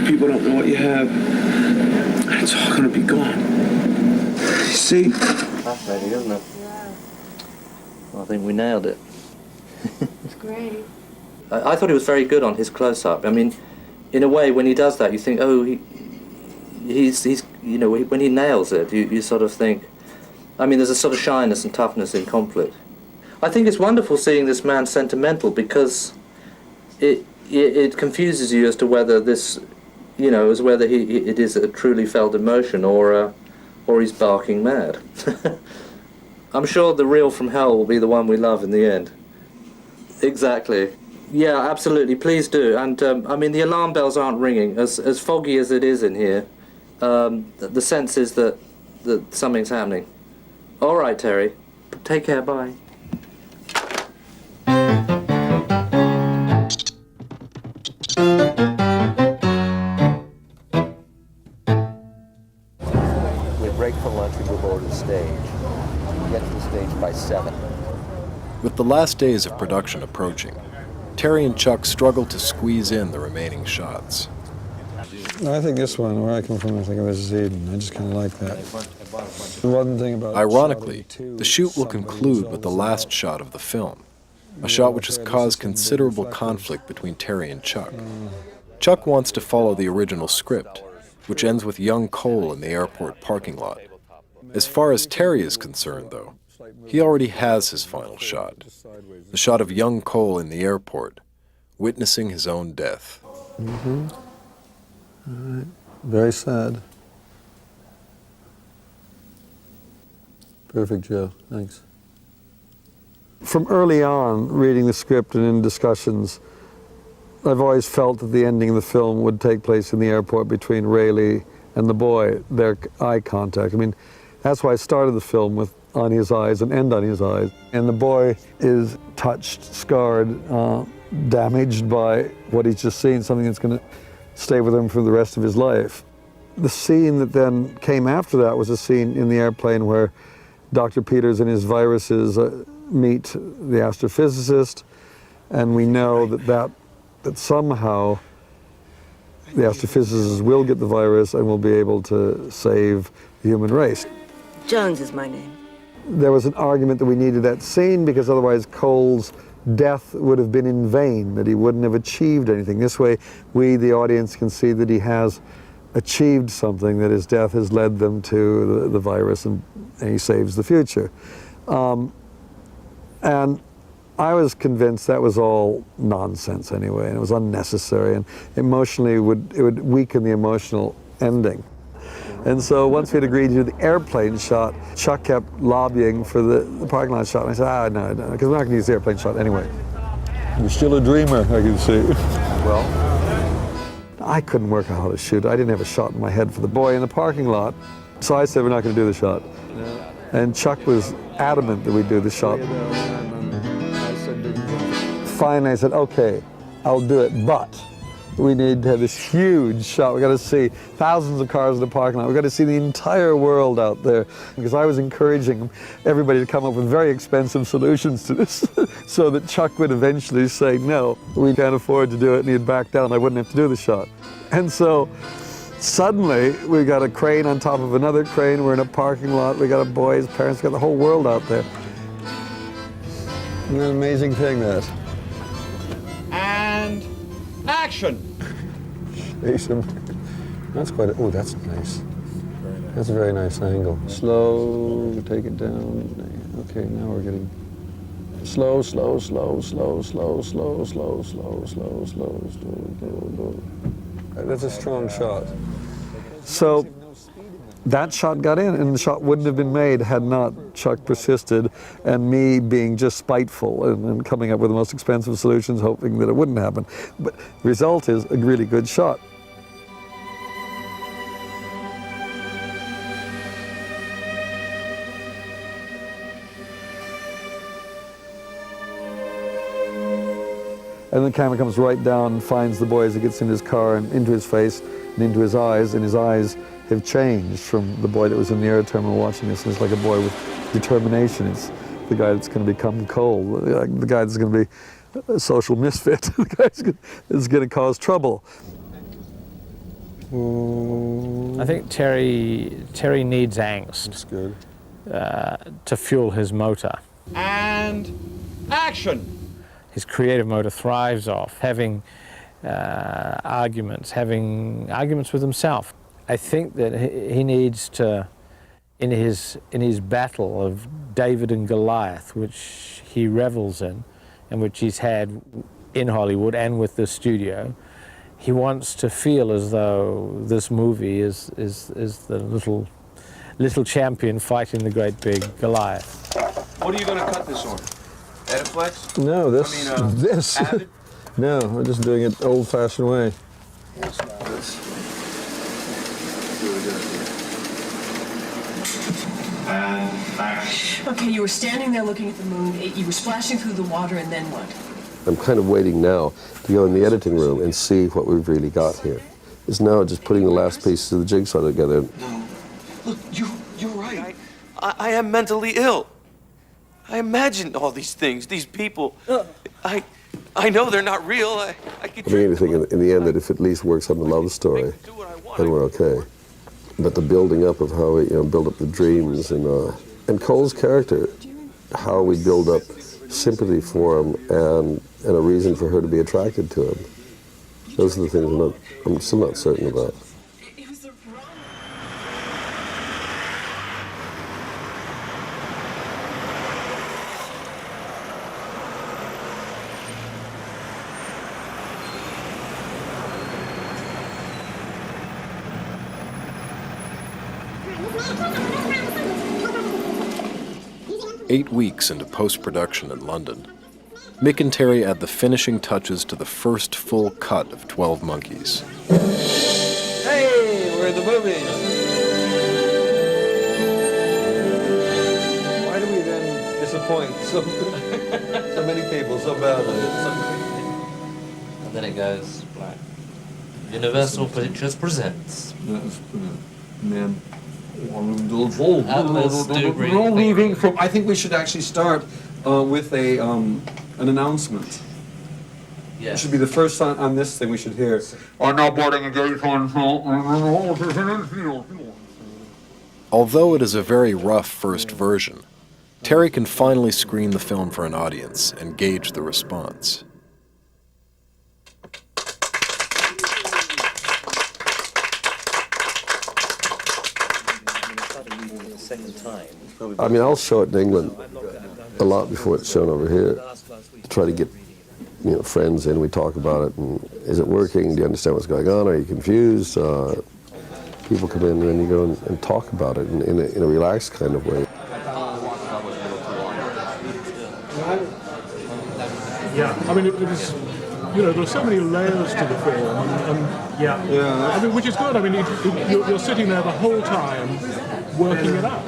People don't know what you have, and it's all gonna be gone. You see? Fascinating, isn't it? Well, I think we nailed it. It's great. I thought he was very good on his close-up. I mean, in a way, when he does that, you think, oh, he's when he nails it, you sort of think, I mean, there's a sort of shyness and toughness in conflict. I think it's wonderful seeing this man sentimental, because it confuses you as to whether this, as whether it is a truly felt emotion or he's barking mad. I'm sure the reel from hell will be the one we love in the end. Exactly. Yeah, absolutely. Please do. And I mean, the alarm bells aren't ringing. As foggy as it is in here, the sense is that something's happening. All right, Terry. Take care. Bye. We break for lunch, we move over to the stage. We get to the stage by 7. With the last days of production approaching, Terry and Chuck struggle to squeeze in the remaining shots. I think this one, where I come from, I think this is Eden. I just kind of like that. One thing about Ironically, the shoot will conclude with the last shot of the film, a shot which has caused considerable conflict between Terry and Chuck. Chuck wants to follow the original script, which ends with young Cole in the airport parking lot. As far as Terry is concerned, though, he already has his final shot, the shot of young Cole in the airport, witnessing his own death. Mm-hmm. All right. Very sad. Perfect, Joe. Thanks. From early on, reading the script and in discussions, I've always felt that the ending of the film would take place in the airport between Rayleigh and the boy, their eye contact. I mean, that's why I started the film with on his eyes and end on his eyes. And the boy is touched, scarred, damaged by what he's just seen, something that's going to stay with him for the rest of his life. The scene that then came after that was a scene in the airplane where Dr. Peters and his viruses meet the astrophysicist, and we know that somehow the astrophysicists will get the virus and will be able to save the human race. Jones is my name. There was an argument that we needed that scene because otherwise Cole's death would have been in vain, that he wouldn't have achieved anything. This way, we, the audience, can see that he has achieved something, that his death has led them to the virus and he saves the future. And I was convinced that was all nonsense anyway, and it was unnecessary, and emotionally it would weaken the emotional ending. And so once we'd agreed to do the airplane shot, Chuck kept lobbying for the parking lot shot, and I said, no, because we're not going to use the airplane shot anyway. You're still a dreamer, I can see. Well, I couldn't work out how to shoot. I didn't have a shot in my head for the boy in the parking lot, so I said we're not going to do the shot. And Chuck was adamant that we do the shot. Finally, I said, okay, I'll do it, but we need to have this huge shot. We got to see thousands of cars in the parking lot. We got to see the entire world out there. Because I was encouraging everybody to come up with very expensive solutions to this so that Chuck would eventually say, no, we can't afford to do it, and he'd back down. I wouldn't have to do the shot. And so suddenly we got a crane on top of another crane. We're in a parking lot. We got a boy, his parents, got the whole world out there. Isn't that an amazing thing, that? And action! That's quite oh, that's nice. That's a very nice angle. Slow, take it down. Okay, now we're getting slow, slow, slow, slow, slow, slow, slow, slow, slow, slow, slow, slow. That's a strong shot. So that shot got in, and the shot wouldn't have been made had not Chuck persisted, and me being just spiteful and coming up with the most expensive solutions, hoping that it wouldn't happen. But the result is a really good shot. And the camera comes right down and finds the boy as he gets in his car and into his face and into his eyes, and his eyes have changed from the boy that was in the air terminal watching this. It's like a boy with determination. It's the guy that's going to become Cole, the guy that's going to be a social misfit, the guy that's going to cause trouble. I think Terry needs angst. That's good. To fuel his motor. And action! His creative motor thrives off having arguments with himself. I think that he needs to, in his battle of David and Goliath, which he revels in, and which he's had in Hollywood and with the studio, he wants to feel as though this movie is the little champion fighting the great big Goliath. What are you going to cut this on? Ediflex? No, this. Avid? No, we're just doing it old-fashioned way. Okay, you were standing there looking at the moon, you were splashing through the water, and then what? I'm kind of waiting now to go in the editing room and see what we've really got here. It's now just putting the last pieces of the jigsaw together. No. Look, you're right. I am mentally ill. I imagined all these things, these people. I know they're not real. I could. I mean, anything in the end that if it at least works on the love story, then we're okay. But the building up of how we build up the dreams and Cole's character, how we build up sympathy for him and a reason for her to be attracted to him. Those are the things I'm still not certain about. 8 weeks into post-production in London, Mick and Terry add the finishing touches to the first full cut of 12 Monkeys. Hey, we're in the movies. Why do we then disappoint so many people so badly? And then it goes black. Universal Pictures presents. Man. I think we should actually start with an announcement. Yes. It should be the first on this thing we should hear. Are now boarding a gate on. Although it is a very rough first version, Terry can finally screen the film for an audience and gauge the response. I mean, I'll show it in England a lot before it's shown over here. To try to get, friends in. We talk about it, and is it working? Do you understand what's going on? Are you confused? People come in and you go and talk about it in a relaxed kind of way. Yeah, I mean, it was, there's so many layers to the film, and I mean, which is good. I mean, you're sitting there the whole time working it out.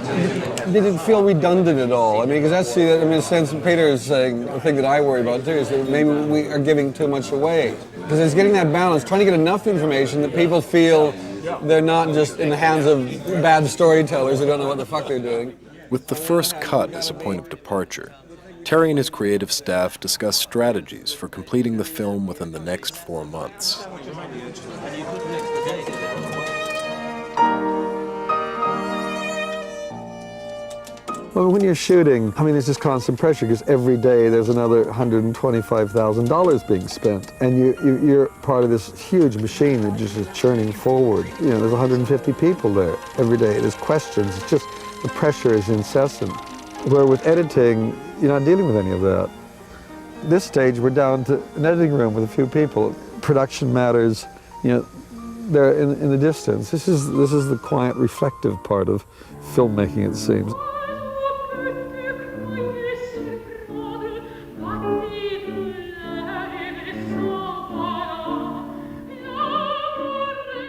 Did it feel redundant at all? I mean, because that's in a sense, Peter is saying the thing that I worry about too is that maybe we are giving too much away. Because it's getting that balance, trying to get enough information that people feel they're not just in the hands of bad storytellers who don't know what the fuck they're doing. With the first cut as a point of departure, Terry and his creative staff discuss strategies for completing the film within the next 4 months. Well, when you're shooting, I mean, it's just constant pressure because every day there's another $125,000 being spent. And you're part of this huge machine that just is churning forward. There's 150 people there every day. There's questions. It's just, the pressure is incessant. Where with editing, you're not dealing with any of that. This stage, we're down to an editing room with a few people. Production matters, they're in the distance. This is the quiet, reflective part of filmmaking, it seems.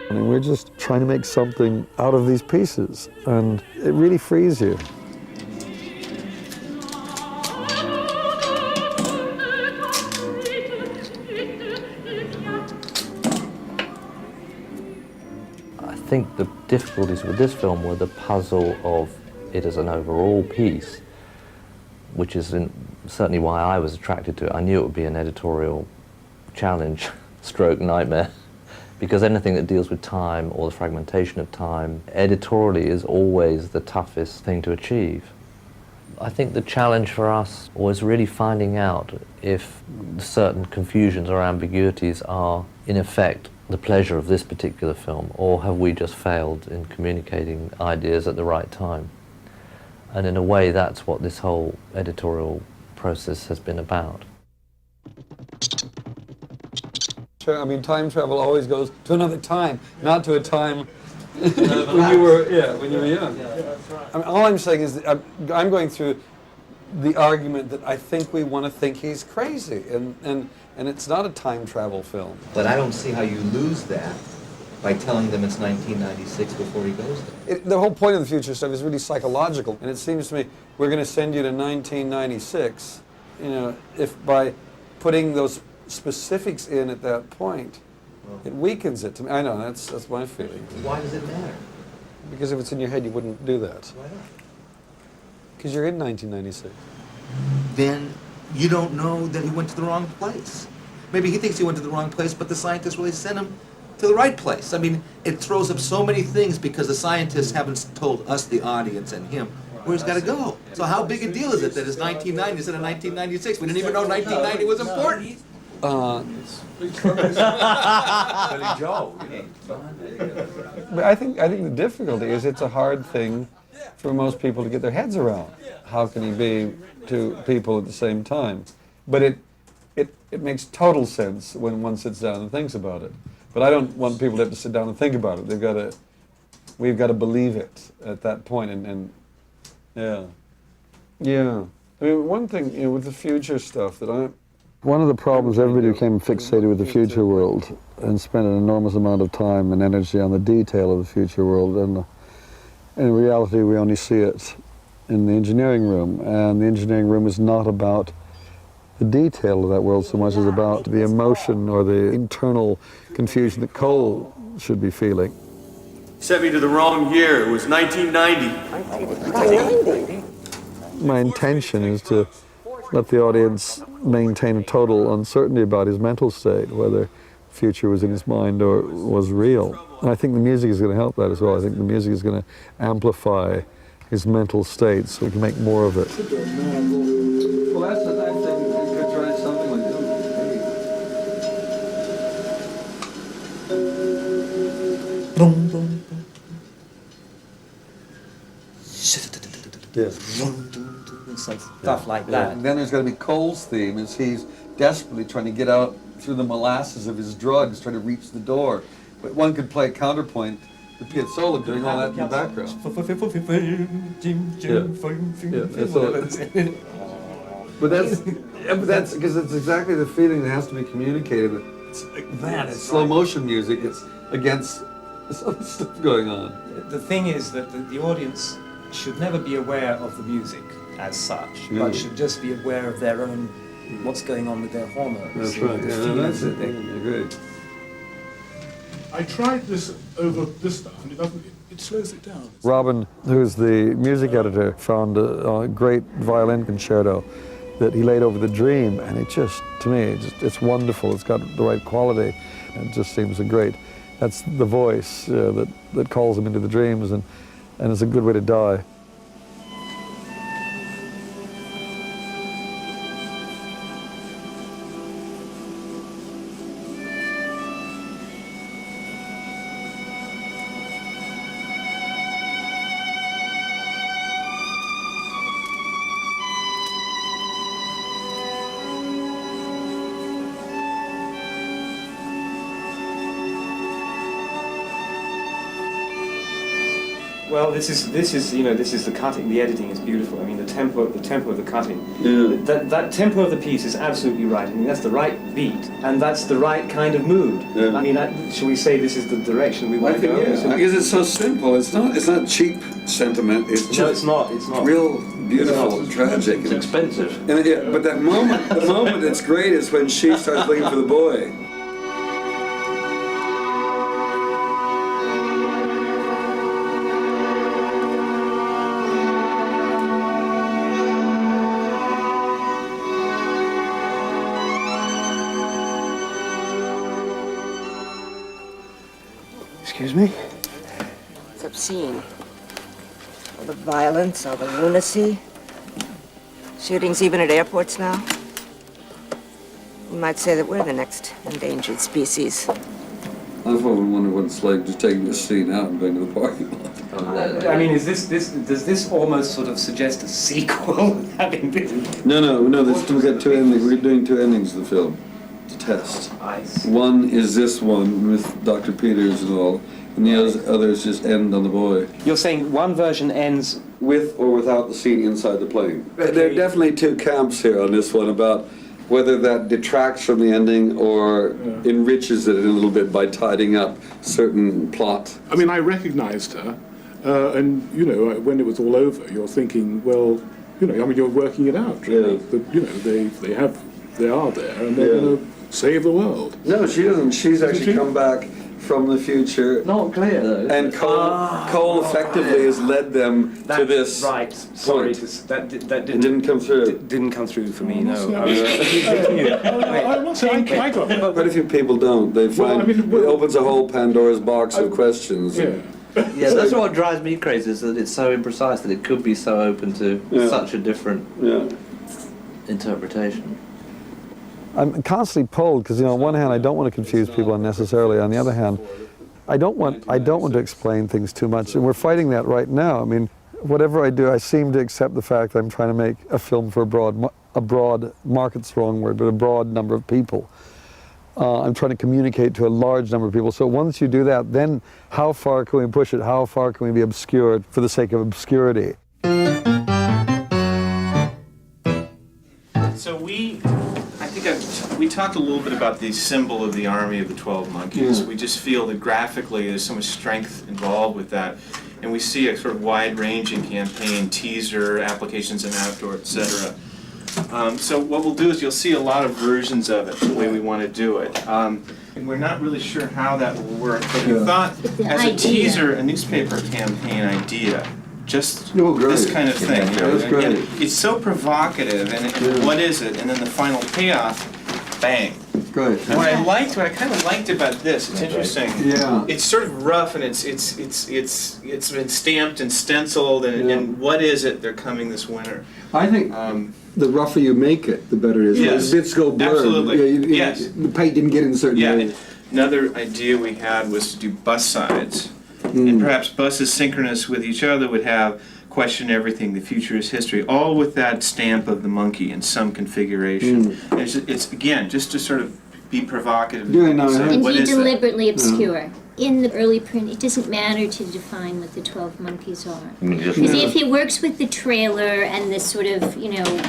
I mean, we're just trying to make something out of these pieces, and it really frees you. I think the difficulties with this film were the puzzle of it as an overall piece, which is certainly why I was attracted to it. I knew it would be an editorial challenge, stroke nightmare, because anything that deals with time or the fragmentation of time, editorially is always the toughest thing to achieve. I think the challenge for us was really finding out if certain confusions or ambiguities are, in effect, the pleasure of this particular film, or have we just failed in communicating ideas at the right time? And in a way, that's what this whole editorial process has been about. I mean, time travel always goes to another time, not to a time when you were young. I mean, all I'm saying is that I'm going through the argument that I think we want to think he's crazy, and it's not a time travel film. But I don't see how you lose that by telling them it's 1996 before he goes there. The whole point of the future stuff is really psychological, and it seems to me we're going to send you to 1996, if by putting those specifics in at that point, it weakens it to me. I know, that's my feeling. Why does it matter? Because if it's in your head, you wouldn't do that. Why not? Because you're in 1996. then you don't know that he went to the wrong place. Maybe he thinks he went to the wrong place, but the scientists really sent him to the right place. I mean, it throws up so many things because the scientists haven't told us, the audience, and him, where he's got to go. So how big a deal is it that it's 1990 instead of 1996? We didn't even know 1990 was important. But I think the difficulty is it's a hard thing for most people to get their heads around. How can he be two people at the same time? But it makes total sense when one sits down and thinks about it. But I don't want people to have to sit down and think about it. We've got to believe it at that point, and yeah. I mean, one thing, with the future stuff one of the problems, everybody became fixated with the future world and spent an enormous amount of time and energy on the detail of the future world, and in reality we only see it in the engineering room, and the engineering room is not about the detail of that world so much as about the emotion or the internal confusion that Cole should be feeling. Sent me to the wrong year. It was 1990. My intention is to let the audience maintain a total uncertainty about his mental state, whether the future was in his mind or was real. And I think the music is going to help that as well. I think the music is going to amplify his mental state so we can make more of it. Well, that's the nice thing. You could try something like that. Boom, boom, boom. Yes. Stuff like that. And then there's going to be Cole's theme as he's desperately trying to get out through the molasses of his drugs, trying to reach the door. But one could play counterpoint, the piazzolla doing all that in the background. But that's because it's exactly the feeling that has to be communicated. It's slow motion music. It's against this other stuff going on. The thing is that the audience should never be aware of the music as such, but should just be aware of their own, what's going on with their hormones. That's right. That's it. I agree. I tried this over this stuff, and it slows it down. Robin, who's the music editor, found a great violin concerto that he laid over the dream, and it just, to me, it's wonderful. It's got the right quality. It just seems that's the voice that calls him into the dreams, and it's a good way to die. Well, this is the cutting. The editing is beautiful. I mean, the tempo of the cutting. Yeah. That tempo of the piece is absolutely right. I mean, that's the right beat, and that's the right kind of mood. Yeah. I mean, shall we say this is the direction we want to go? Yeah, because it's so simple. It's not cheap sentiment. It's just it's not. Real beautiful, tragic. It's expensive. And but the moment that's great is when she starts looking for the boy. Excuse me? It's obscene. All the violence, all the lunacy. Shootings even at airports now. You might say that we're the next endangered species. I've often wondered what it's like just taking this scene out and going to the parking lot. I mean, does this almost sort of suggest a sequel? Having been No. We've got two endings. We're doing two endings of the film to test. I see. One is this one with Dr. Peters and all, and the others just end on the boy. You're saying one version ends with or without the scene inside the plane. There are definitely two camps here on this one about whether that detracts from the ending or enriches it a little bit by tidying up certain plot. I mean, I recognized her, and when it was all over, you're thinking, well, you're working it out. Really. That, they are there, and they're going to save the world. No, she doesn't. She's actually come back from the future. Not clear though. And Cole effectively has led them to this right. Sorry, point. that didn't come through. Didn't come through for me. No. Quite a few people don't. They find it opens a whole Pandora's box of questions. Yeah, that's what drives me crazy, is that it's so imprecise that it could be so open to such a different interpretation. I'm constantly pulled because, on one hand, I don't want to confuse people unnecessarily. On the other hand, I don't want to explain things too much, and we're fighting that right now. I mean, whatever I do, I seem to accept the fact that I'm trying to make a film for a broad market's the wrong word, but a broad number of people. I'm trying to communicate to a large number of people. So once you do that, then how far can we push it? How far can we be obscured for the sake of obscurity? So we talked a little bit about the symbol of the army of the 12 monkeys. We just feel that graphically there's so much strength involved with that. And we see a sort of wide-ranging campaign, teaser, applications in outdoor, etc. So what we'll do is you'll see a lot of versions of it, the way we want to do it. And we're not really sure how that will work, but we thought as a teaser, a newspaper campaign idea, just this kind of thing. And it's so provocative, and what is it? And then the final payoff, bang. Good. And what I kind of liked about this, it's interesting. Yeah. It's sort of rough, and it's been stamped and stenciled, and what is it? They're coming this winter. I think the rougher you make it, the better it is. Yes. Bits go blurred. Absolutely. Yes. The paint didn't get in certain areas. Another idea we had was to do bus sides, and perhaps buses synchronous with each other would have question everything, the future is history, all with that stamp of the monkey in some configuration. And it's again just to sort of be provocative. And be deliberately obscure. In the early print, it doesn't matter to define what the 12 monkeys are. Because if he works with the trailer and this sort of,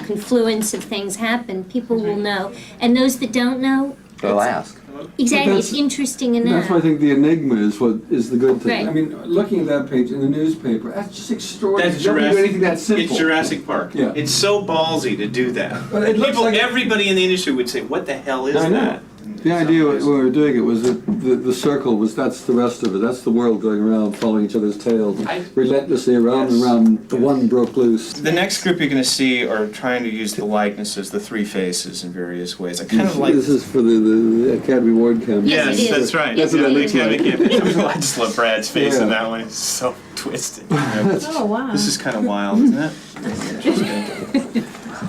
confluence of things happen, people will know. And those that don't know, they'll ask. Exactly, it's interesting enough. That's why I think the enigma is what is the good thing. Right. I mean, looking at that page in the newspaper, that's just extraordinary. That's Jurassic. Anything that simple. It's Jurassic Park. Yeah. It's so ballsy to do that. But it looks like everybody in the industry would say, "What the hell is that?" The idea when we were doing it was that the circle was, that's the rest of it. That's the world going around following each other's tails. Relentlessly around and around, the one broke loose. The next group you're going to see are trying to use the likenesses, the three faces in various ways. I kind of like... This is for the Academy Award campaign. Yes, that's right. That's what that looks like. I just love Brad's face in that one. It's so twisted. Oh, wow. This is kind of wild, isn't it?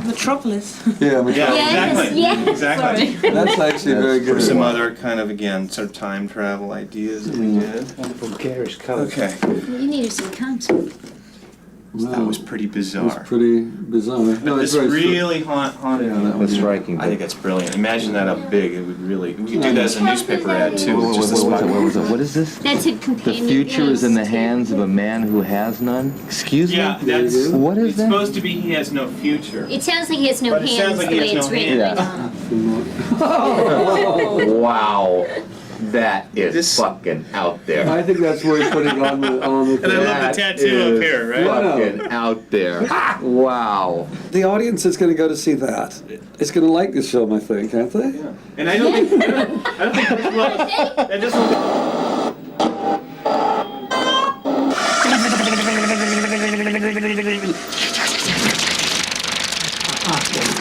Metropolis. Yeah, Metropolis. Exactly. Yes, Exactly. sorry. That's actually very good. Or some other kind of, again, sort of time travel ideas that we did. Wonderful garish colours. Okay. You needed some content. That was pretty bizarre. It's pretty bizarre. But this really haunted me. That's striking. I think that's brilliant. Imagine that up big. It would really... We could do that as a newspaper ad, too. What is this? That's a companion. The future is in the hands of a man who has none? Excuse me? Yeah, that's... What is that? It's supposed to be he has no future. It sounds like he has no But it hands sounds like the he way has it's no written. hands. Wow. That is fucking out there. I think that's where he's putting on the And I love the tattoo up here, right? Fucking out there. Wow. The audience is going to go to see that. It's going to like this film, I think, aren't they? Yeah. And I don't think... I don't think... Well, and this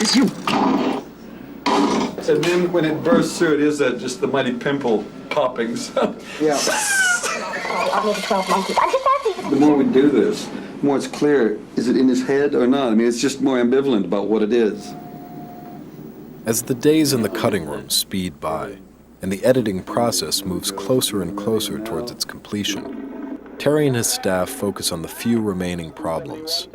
It's you. And then when it bursts through, it is just the mighty pimple popping. So. Yeah. The more we do this, the more it's clear, is it in his head or not? I mean, it's just more ambivalent about what it is. As the days in the cutting room speed by, and the editing process moves closer and closer towards its completion, Terry and his staff focus on the few remaining problems.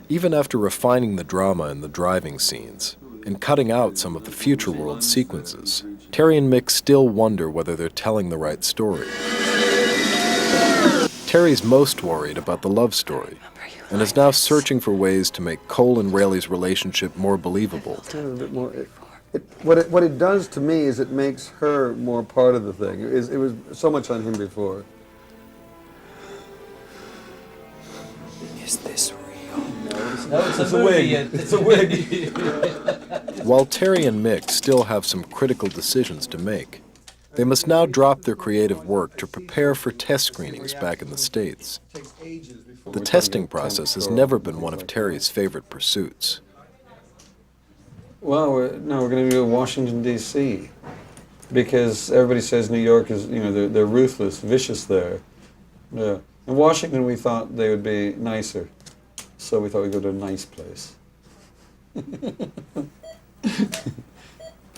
Even after refining the drama in the driving scenes, and cutting out some of the future world sequences, Terry and Mick still wonder whether they're telling the right story. Terry's most worried about the love story, and is now searching for ways to make Cole and Rayleigh's relationship more believable. A bit more. What it does to me is it makes her more part of the thing. It was so much on him before. Is this real? No, it's a wig. It's a wig. While Terry and Mick still have some critical decisions to make, They must now drop their creative work to prepare for test screenings back in the States. The testing process has never been one of Terry's favorite pursuits. Well, we're going to do Washington, D.C. because everybody says New York is, they're ruthless, vicious there. Yeah. In Washington, we thought they would be nicer, so we thought we'd go to a nice place.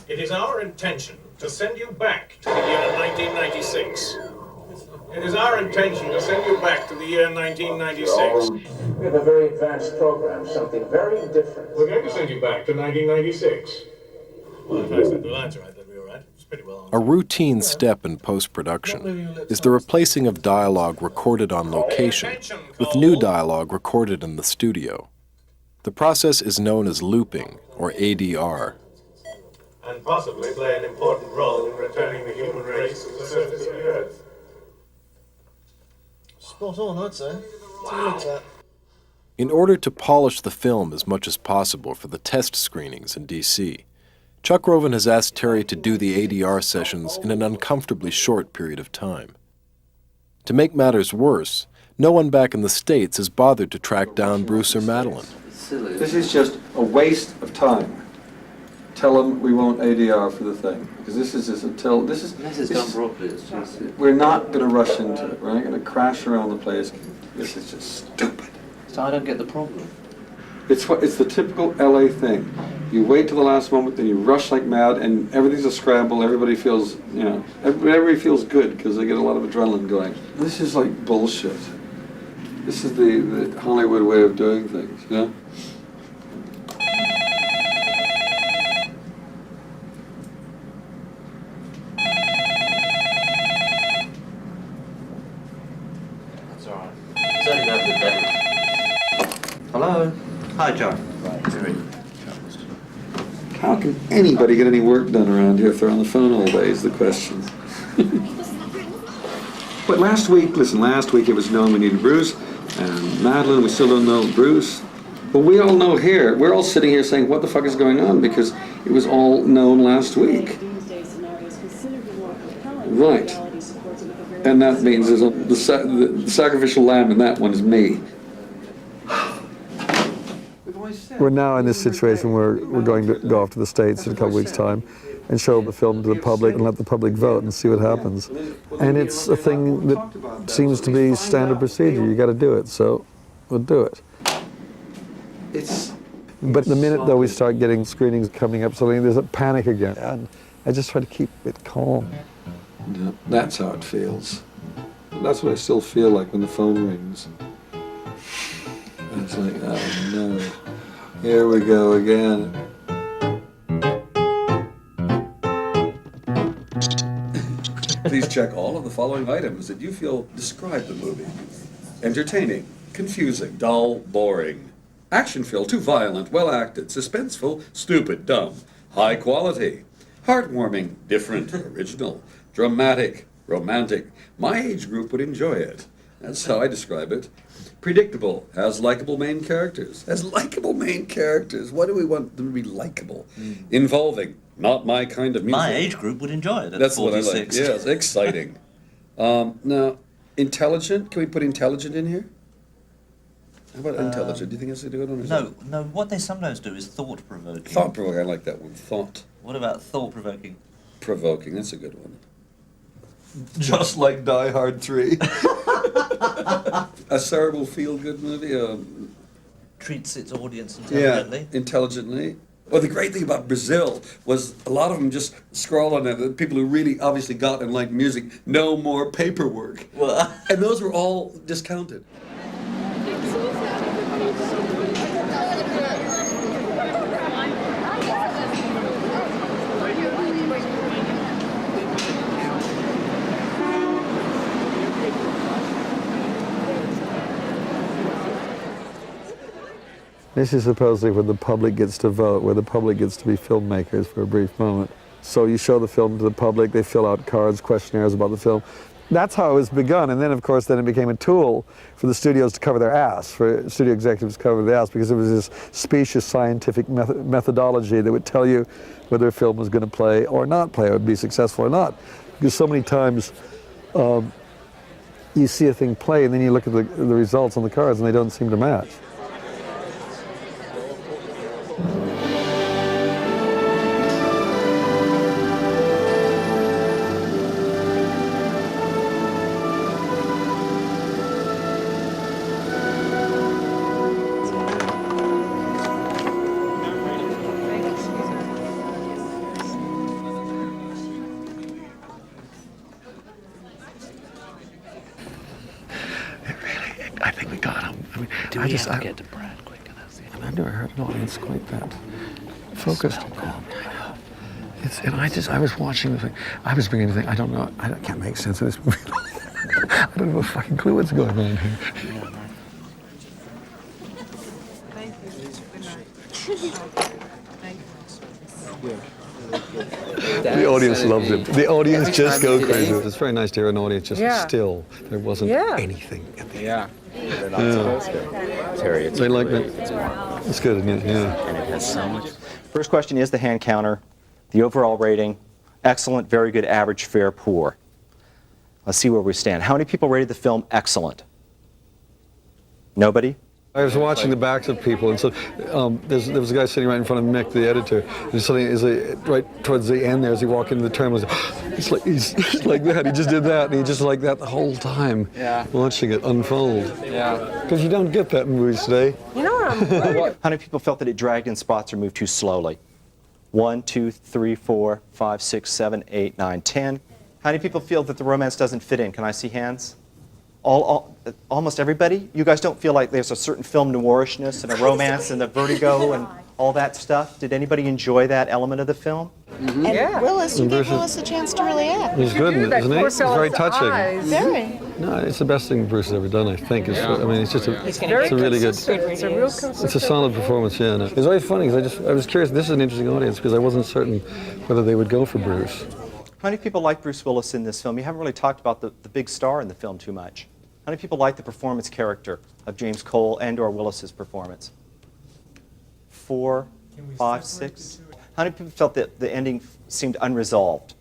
It is our intention to send you back to the year 1996. It is our intention to send you back to the year 1996. We have a very advanced program, something very different. We're going to send you back to 1996. Well, if I said the lines right, then we were right. It's pretty well on. A routine step in post-production is the replacing of dialogue recorded on location with new dialogue recorded in the studio. The process is known as looping, or ADR. And possibly play an important role in returning the human race to the surface of the Earth. Spot on, I'd say. Take a look at that. In order to polish the film as much as possible for the test screenings in D.C., Chuck Roven has asked Terry to do the ADR sessions in an uncomfortably short period of time. To make matters worse, no one back in the States has bothered to track down Bruce or Madeline. This is just a waste of time. Tell them we won't ADR for the thing, because this is just until this is done properly. We're not going to rush into it. We're not going to crash around the place. This is just stupid. So I don't get the problem. It's the typical LA thing. You wait till the last moment, then you rush like mad, and everything's a scramble. Everybody feels, everybody feels good because they get a lot of adrenaline going. This is like bullshit. This is the Hollywood way of doing things, That's all right. It's only going to the bedroom. Hello? Hi, John. Right, Terry. How can anybody get any work done around here if they're on the phone all day is the question. But last week it was known we needed Bruce and Madeline. We still don't know Bruce. But we all know here, we're all sitting here saying, what the fuck is going on? Because it was all known last week. Right. And that means the sacrificial lamb in that one is me. We're now in this situation where we're going to go off to the States in a couple of weeks' time and show the film to the public and let the public vote and see what happens. And it's a thing that seems to be standard procedure. You got to do it, so we'll do it. But the minute, though, we start getting screenings coming up, there's a panic again. And I just try to keep it calm. Yeah, that's how it feels. That's what I still feel like when the phone rings. And it's like, oh no. Here we go again. Please check all of the following items that you feel describe the movie. Entertaining, confusing, dull, boring. Action-filled, too violent, well-acted, suspenseful, stupid, dumb. High quality. Heartwarming, different, original. Dramatic, romantic. My age group would enjoy it. That's how I describe it. Predictable, has likable main characters. Has likable main characters. Why do we want them to be likable? Involving, not my kind of music. My age group would enjoy it at That's 46. what I like. Yes, exciting. Now, intelligent. Can we put intelligent in here? How about intelligent? Do you think that's a good one? No, what they sometimes do is thought-provoking. Thought-provoking, I like that one. Thought. What about thought-provoking? Provoking, that's a good one. Just like Die Hard 3. A cerebral feel-good movie. Treats its audience intelligently. Yeah, intelligently. Well, the great thing about Brazil was a lot of them just scroll on it. People who really obviously got and liked music, no more paperwork. Well, and those were all discounted. This is supposedly where the public gets to vote, where the public gets to be filmmakers for a brief moment. So you show the film to the public, they fill out cards, questionnaires about the film. That's how it was begun, and then of course then it became a tool for the studios to cover their ass, for studio executives to cover their ass, because it was this specious scientific methodology that would tell you whether a film was going to play or not play, or would be successful or not. Because so many times you see a thing play and then you look at the results on the cards and they don't seem to match. I think we got him. I mean, Do we have to get to Brad quick enough? I've never heard an audience quite that focused. I was watching the thing. I was beginning to think, I don't know, I can't make sense of this movie. I don't have a fucking clue what's going on here. The audience loves it. The audience just go crazy. It's very nice to hear an audience just still. There wasn't anything at the end. They're not supposed to. Terry, it's They like great. that. It's good, isn't it? Yeah. And it has so much. First question is the hand counter, the overall rating, excellent, very good, average, fair, poor. Let's see where we stand. How many people rated the film excellent? Nobody? I was watching the backs of people, and so there was a guy sitting right in front of Mick, the editor, and suddenly, right towards the end there, as he walked into the terminal, he's like that. He just did that, and he just like that the whole time, watching it unfold. Yeah. Because you don't get that in movies today. You know what How many people felt that it dragged in spots or moved too slowly? 1, 2, 3, 4, 5, 6, 7, 8, 9, 10. How many people feel that the romance doesn't fit in? Can I see hands? Almost everybody? You guys don't feel like there's a certain film noirishness and a romance and the vertigo and all that stuff? Did anybody enjoy that element of the film? Mm-hmm. And Willis, you gave Willis a chance to really act. It's good, isn't it? It's very touching. Very. No, it's the best thing Bruce has ever done, I think. I mean, it's just it's a really good. It's a real consistent. It's a solid performance, yeah. No. It's very funny because I was curious. This is an interesting audience because I wasn't certain whether they would go for Bruce. How many people like Bruce Willis in this film? You haven't really talked about the big star in the film too much. How many people like the performance character of James Cole and/or Willis's performance? 4, 5, 6. How many people felt that the ending seemed unresolved?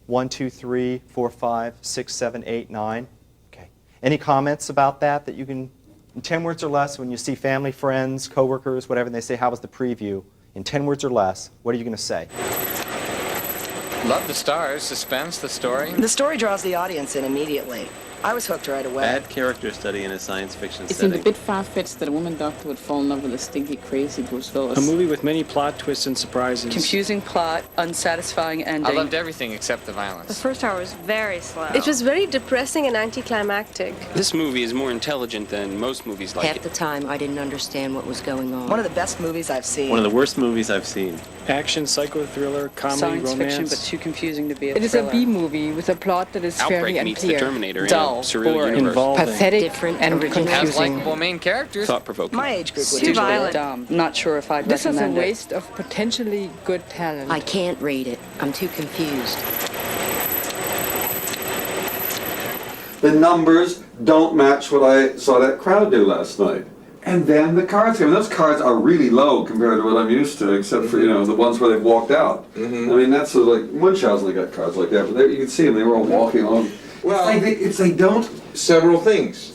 1, 2, 3, 4, 5, 6, 7, 8, 9. Okay. Any comments about that you can, in 10 words or less, when you see family, friends, coworkers, whatever, and they say, "How was the preview?" In 10 words or less, what are you going to say? Love the stars, suspense, the story. The story draws the audience in immediately. I was hooked right away. Bad character study in a science fiction It setting. seemed a bit far-fetched that a woman doctor would fall in love with a stinky, crazy Bruce Willis. A movie with many plot twists and surprises. Confusing plot, unsatisfying ending. I loved everything except the violence. The first hour was very slow. It was very depressing and anticlimactic. This movie is more intelligent than most movies like Half it. the time, I didn't understand what was going on. One of the best movies I've seen. One of the worst movies I've seen. Action, psycho-thriller, comedy, Science romance. fiction, but too confusing to be a It is a thriller. B-movie with a plot that is fairly Outbreak meets the unclear. Terminator Dull, in a surreal boring, universe. Pathetic Different, and original. Has confusing. likable main characters. Thought-provoking. My age group would Too enjoy violent. it. Dumb. Not sure if I'd This is a recommend it. waste of potentially good talent. I can't rate it. I'm too confused. The numbers don't match what I saw that crowd do last night. And then the cards came. Those cards are really low compared to what I'm used to, except for, the ones where they've walked out. I mean, that's sort of like, Munchausen, they got cards like that, but you can see them, they were all walking along. Well, It's they don't. Several things.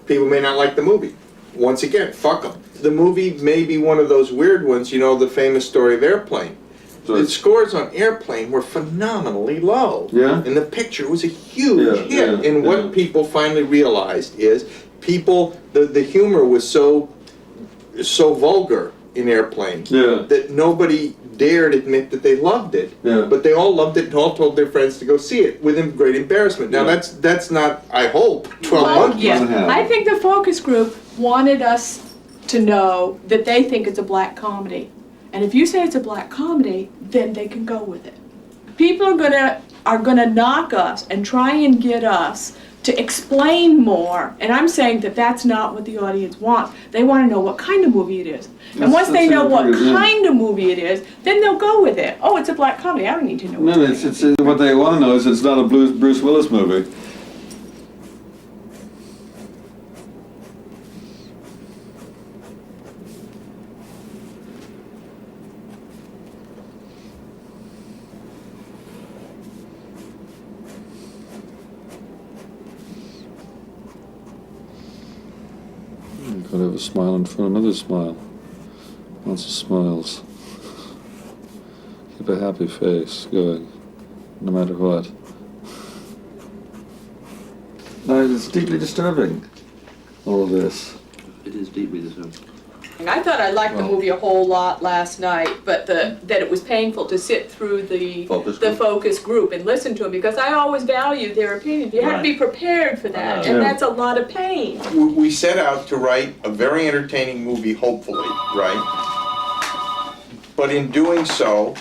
People may not like the movie. Once again, fuck them. The movie may be one of those weird ones, the famous story of Airplane. The scores on Airplane were phenomenally low. Yeah. And the picture was a huge hit. And what people finally realized is the humor was so vulgar in Airplane that nobody dared admit that they loved it. But they all loved it and all told their friends to go see it with great embarrassment. Now that's not, I hope, 12 months. Yeah, I think the focus group wanted us to know that they think it's a black comedy. And if you say it's a black comedy, then they can go with it. People are gonna knock us and try and get us to explain more, and I'm saying that that's not what the audience wants. They want to know what kind of movie it is. And once they know what kind of movie it is, then they'll go with it. Oh, it's a black comedy. I don't need to know what it's what they want to know is it's not a Bruce Willis movie. Gotta have a smile in front of another smile. Lots of smiles. Keep a happy face going, no matter what. No, it's deeply disturbing, all of this. It is deeply disturbing. I thought I liked the movie a whole lot last night, but that it was painful to sit through the focus group and listen to them, because I always value their opinions. You have to be prepared for that, and that's a lot of pain. We set out to write a very entertaining movie, hopefully, right? But in doing so,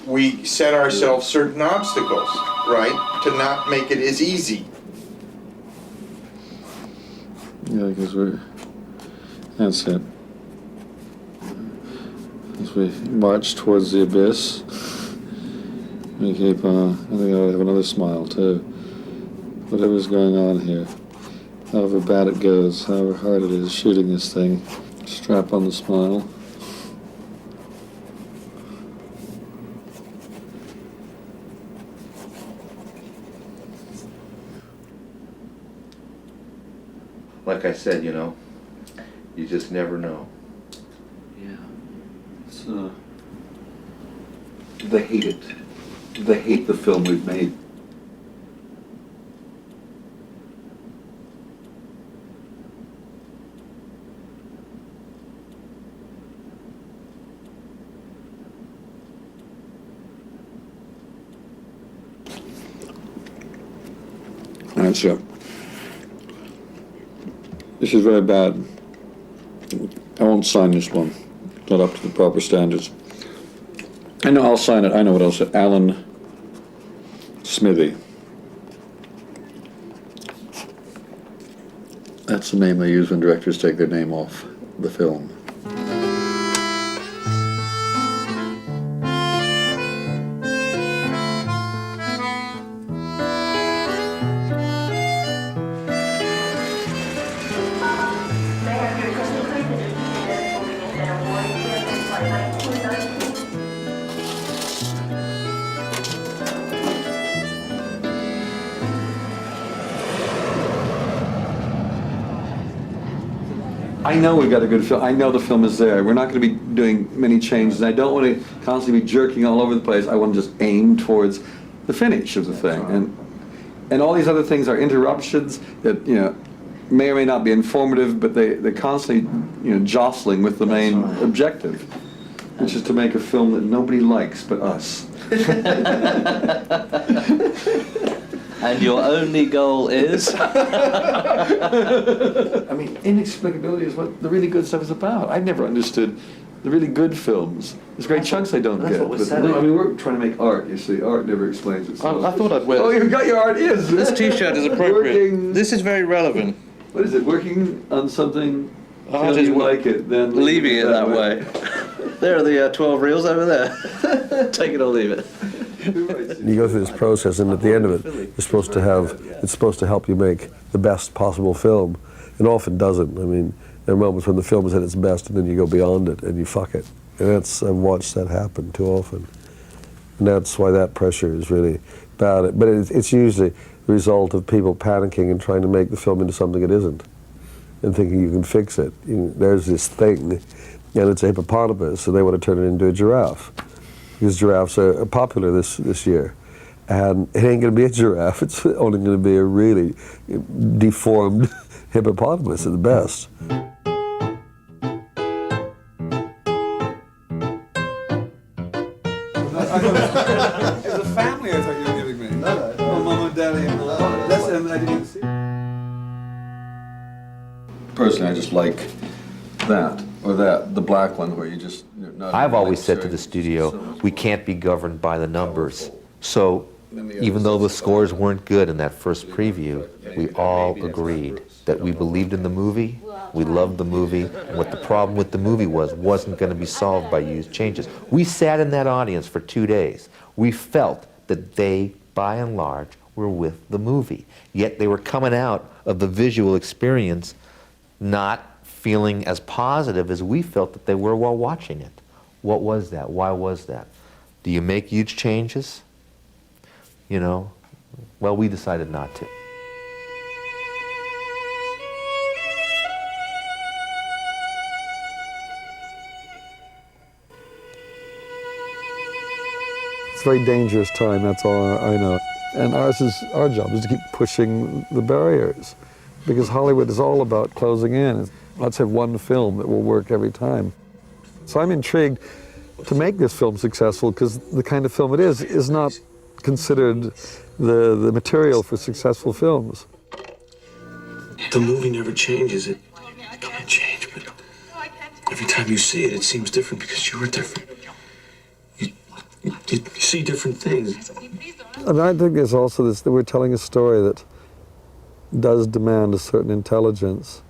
we set ourselves certain obstacles, right? To not make it as easy. Yeah, because that's it. As we march towards the abyss, we keep on. I think I'll have another smile too. Whatever's going on here, however bad it goes, however hard it is shooting this thing, strap on the smile. Like I said, you know, you just never know. It's, they hate it. They hate the film we've made. That's it. This is very bad. I won't sign this one. It's not up to the proper standards. I know I'll sign it. I know what else. Alan Smithy. That's the name they use when directors take their name off the film. I know we've got a good film. I know the film is there. We're not going to be doing many changes. I don't want to constantly be jerking all over the place. I want to just aim towards the finish of the thing. And all these other things are interruptions that, you know, may or may not be informative, but they're constantly, you know, jostling with the main objective, which is to make a film that nobody likes but us. And your only goal is? I mean, inexplicability is what the really good stuff is about. I never understood the really good films. There's great chunks I don't get. But, I mean, we're trying to make art, you see. Art never explains itself. I thought I'd wear... Oh, you've got your art is! This t-shirt is appropriate. This is very relevant. What is it? Working on something, feeling you like it, then... Leaving it that way. There are the 12 reels over there. Take it or leave it. You go through this process, and at the end of it, it's supposed to help you make the best possible film. It often doesn't. I mean, there are moments when the film is at its best, and then you go beyond it, and you fuck it. And I've watched that happen too often. And that's why that pressure is really bad. But it's usually the result of people panicking and trying to make the film into something it isn't, and thinking you can fix it. There's this thing, and it's a hippopotamus, so they want to turn it into a giraffe. Because giraffes are popular this year. And it ain't going to be a giraffe, it's only going to be a really deformed hippopotamus at the best. It's a family I thought you were giving me. No. Oh, Mom and Daddy and that's I didn't see. Personally, I just like that, or the black one where you just... I've always said to the studio, we can't be governed by the numbers. So even though the scores weren't good in that first preview, we all agreed that we believed in the movie, we loved the movie, and what the problem with the movie wasn't going to be solved by used changes. We sat in that audience for 2 days. We felt that they, by and large, were with the movie. Yet they were coming out of the visual experience not feeling as positive as we felt that they were while watching it. What was that? Why was that? Do you make huge changes? You know? Well, we decided not to. It's a very dangerous time, that's all I know. And our job is to keep pushing the barriers, because Hollywood is all about closing in. Let's have one film that will work every time. So I'm intrigued to make this film successful, because the kind of film it is not considered the material for successful films. The movie never changes. It can't change, but every time you see it, it seems different because you're different. You see different things. And I think there's also this, that we're telling a story that does demand a certain intelligence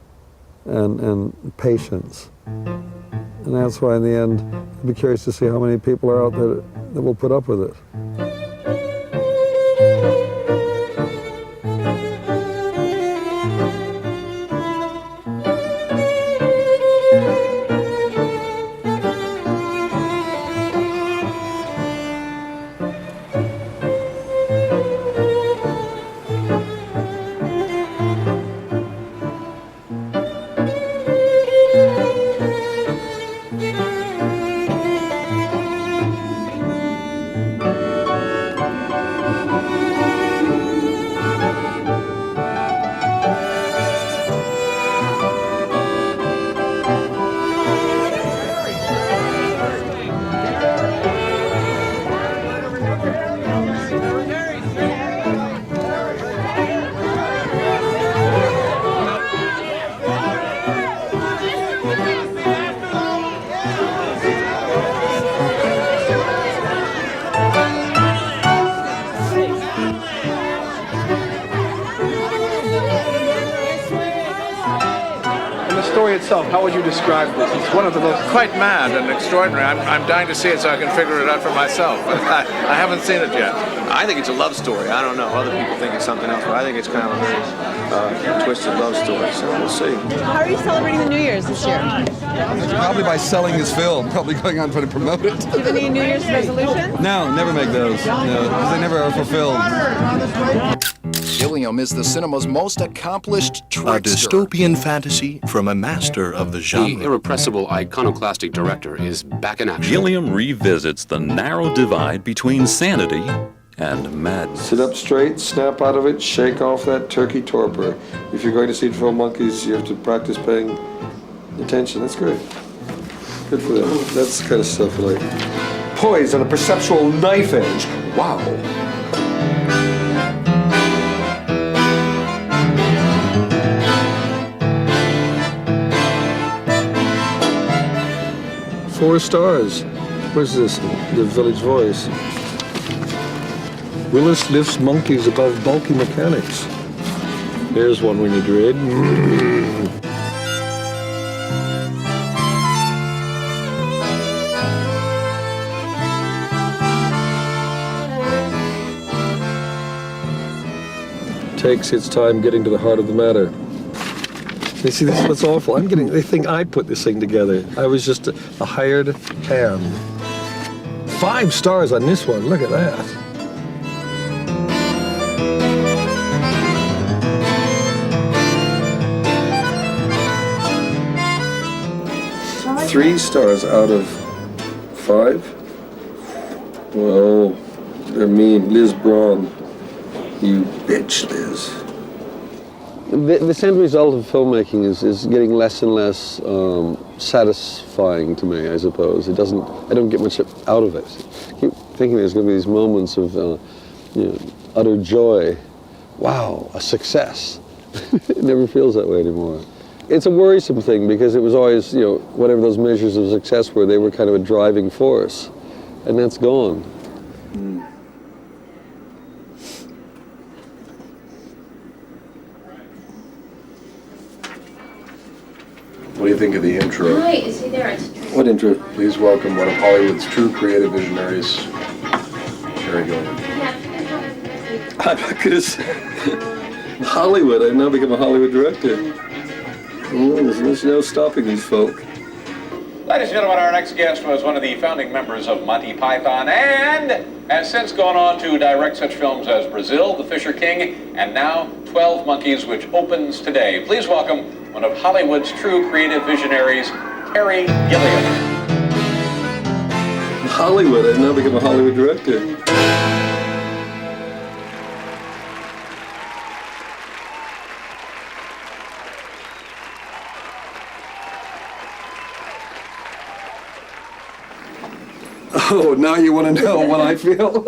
and patience. And that's why in the end, I'd be curious to see how many people are out there that will put up with it. How would you describe this? It's one of the most... Quite mad and extraordinary. I'm dying to see it so I can figure it out for myself. I haven't seen it yet. I think it's a love story. I don't know. Other people think it's something else, but I think it's kind of a very twisted love story, so we'll see. How are you celebrating the New Year's this year? Probably by selling this film, probably going on trying to promote it. Do you have any New Year's resolutions? No, never make those. No, because they never are fulfilled. Gilliam is the cinema's most accomplished trickster. A dystopian fantasy from a master of the genre. The irrepressible iconoclastic director is back in action. Gilliam revisits the narrow divide between sanity and madness. Sit up straight, snap out of it, shake off that turkey torpor. If you're going to see 12 Monkeys, you have to practice paying attention. That's great. Good for them. That's the kind of stuff I like. Poise on a perceptual knife edge. Wow. Four stars. Where's this? The Village Voice. Willis lifts monkeys above bulky mechanics. There's one we need to read. Takes its time getting to the heart of the matter. They see this. That's awful. They think I put this thing together. I was just a hired hand. 5 stars on this one. Look at that. Three stars out of 5. Well, they're mean. Liz Braun. You bitch, Liz. The end result of filmmaking is getting less and less satisfying to me, I suppose. I don't get much out of it. I keep thinking there's going to be these moments of utter joy. Wow, a success. It never feels that way anymore. It's a worrisome thing because it was always, whatever those measures of success were, they were kind of a driving force, and that's gone. What do you think of the intro? Hi, is he there? What intro? Please welcome one of Hollywood's true creative visionaries, Terry Gilliam. I'm not going to say Hollywood. I've now become a Hollywood director. There's no stopping these folk. Ladies and gentlemen, our next guest was one of the founding members of Monty Python and has since gone on to direct such films as Brazil, The Fisher King, and now 12 Monkeys, which opens today. Please welcome one of Hollywood's true creative visionaries, Terry Gilliam. Hollywood. I didn't know I became a Hollywood director. Oh, now you want to know what I feel?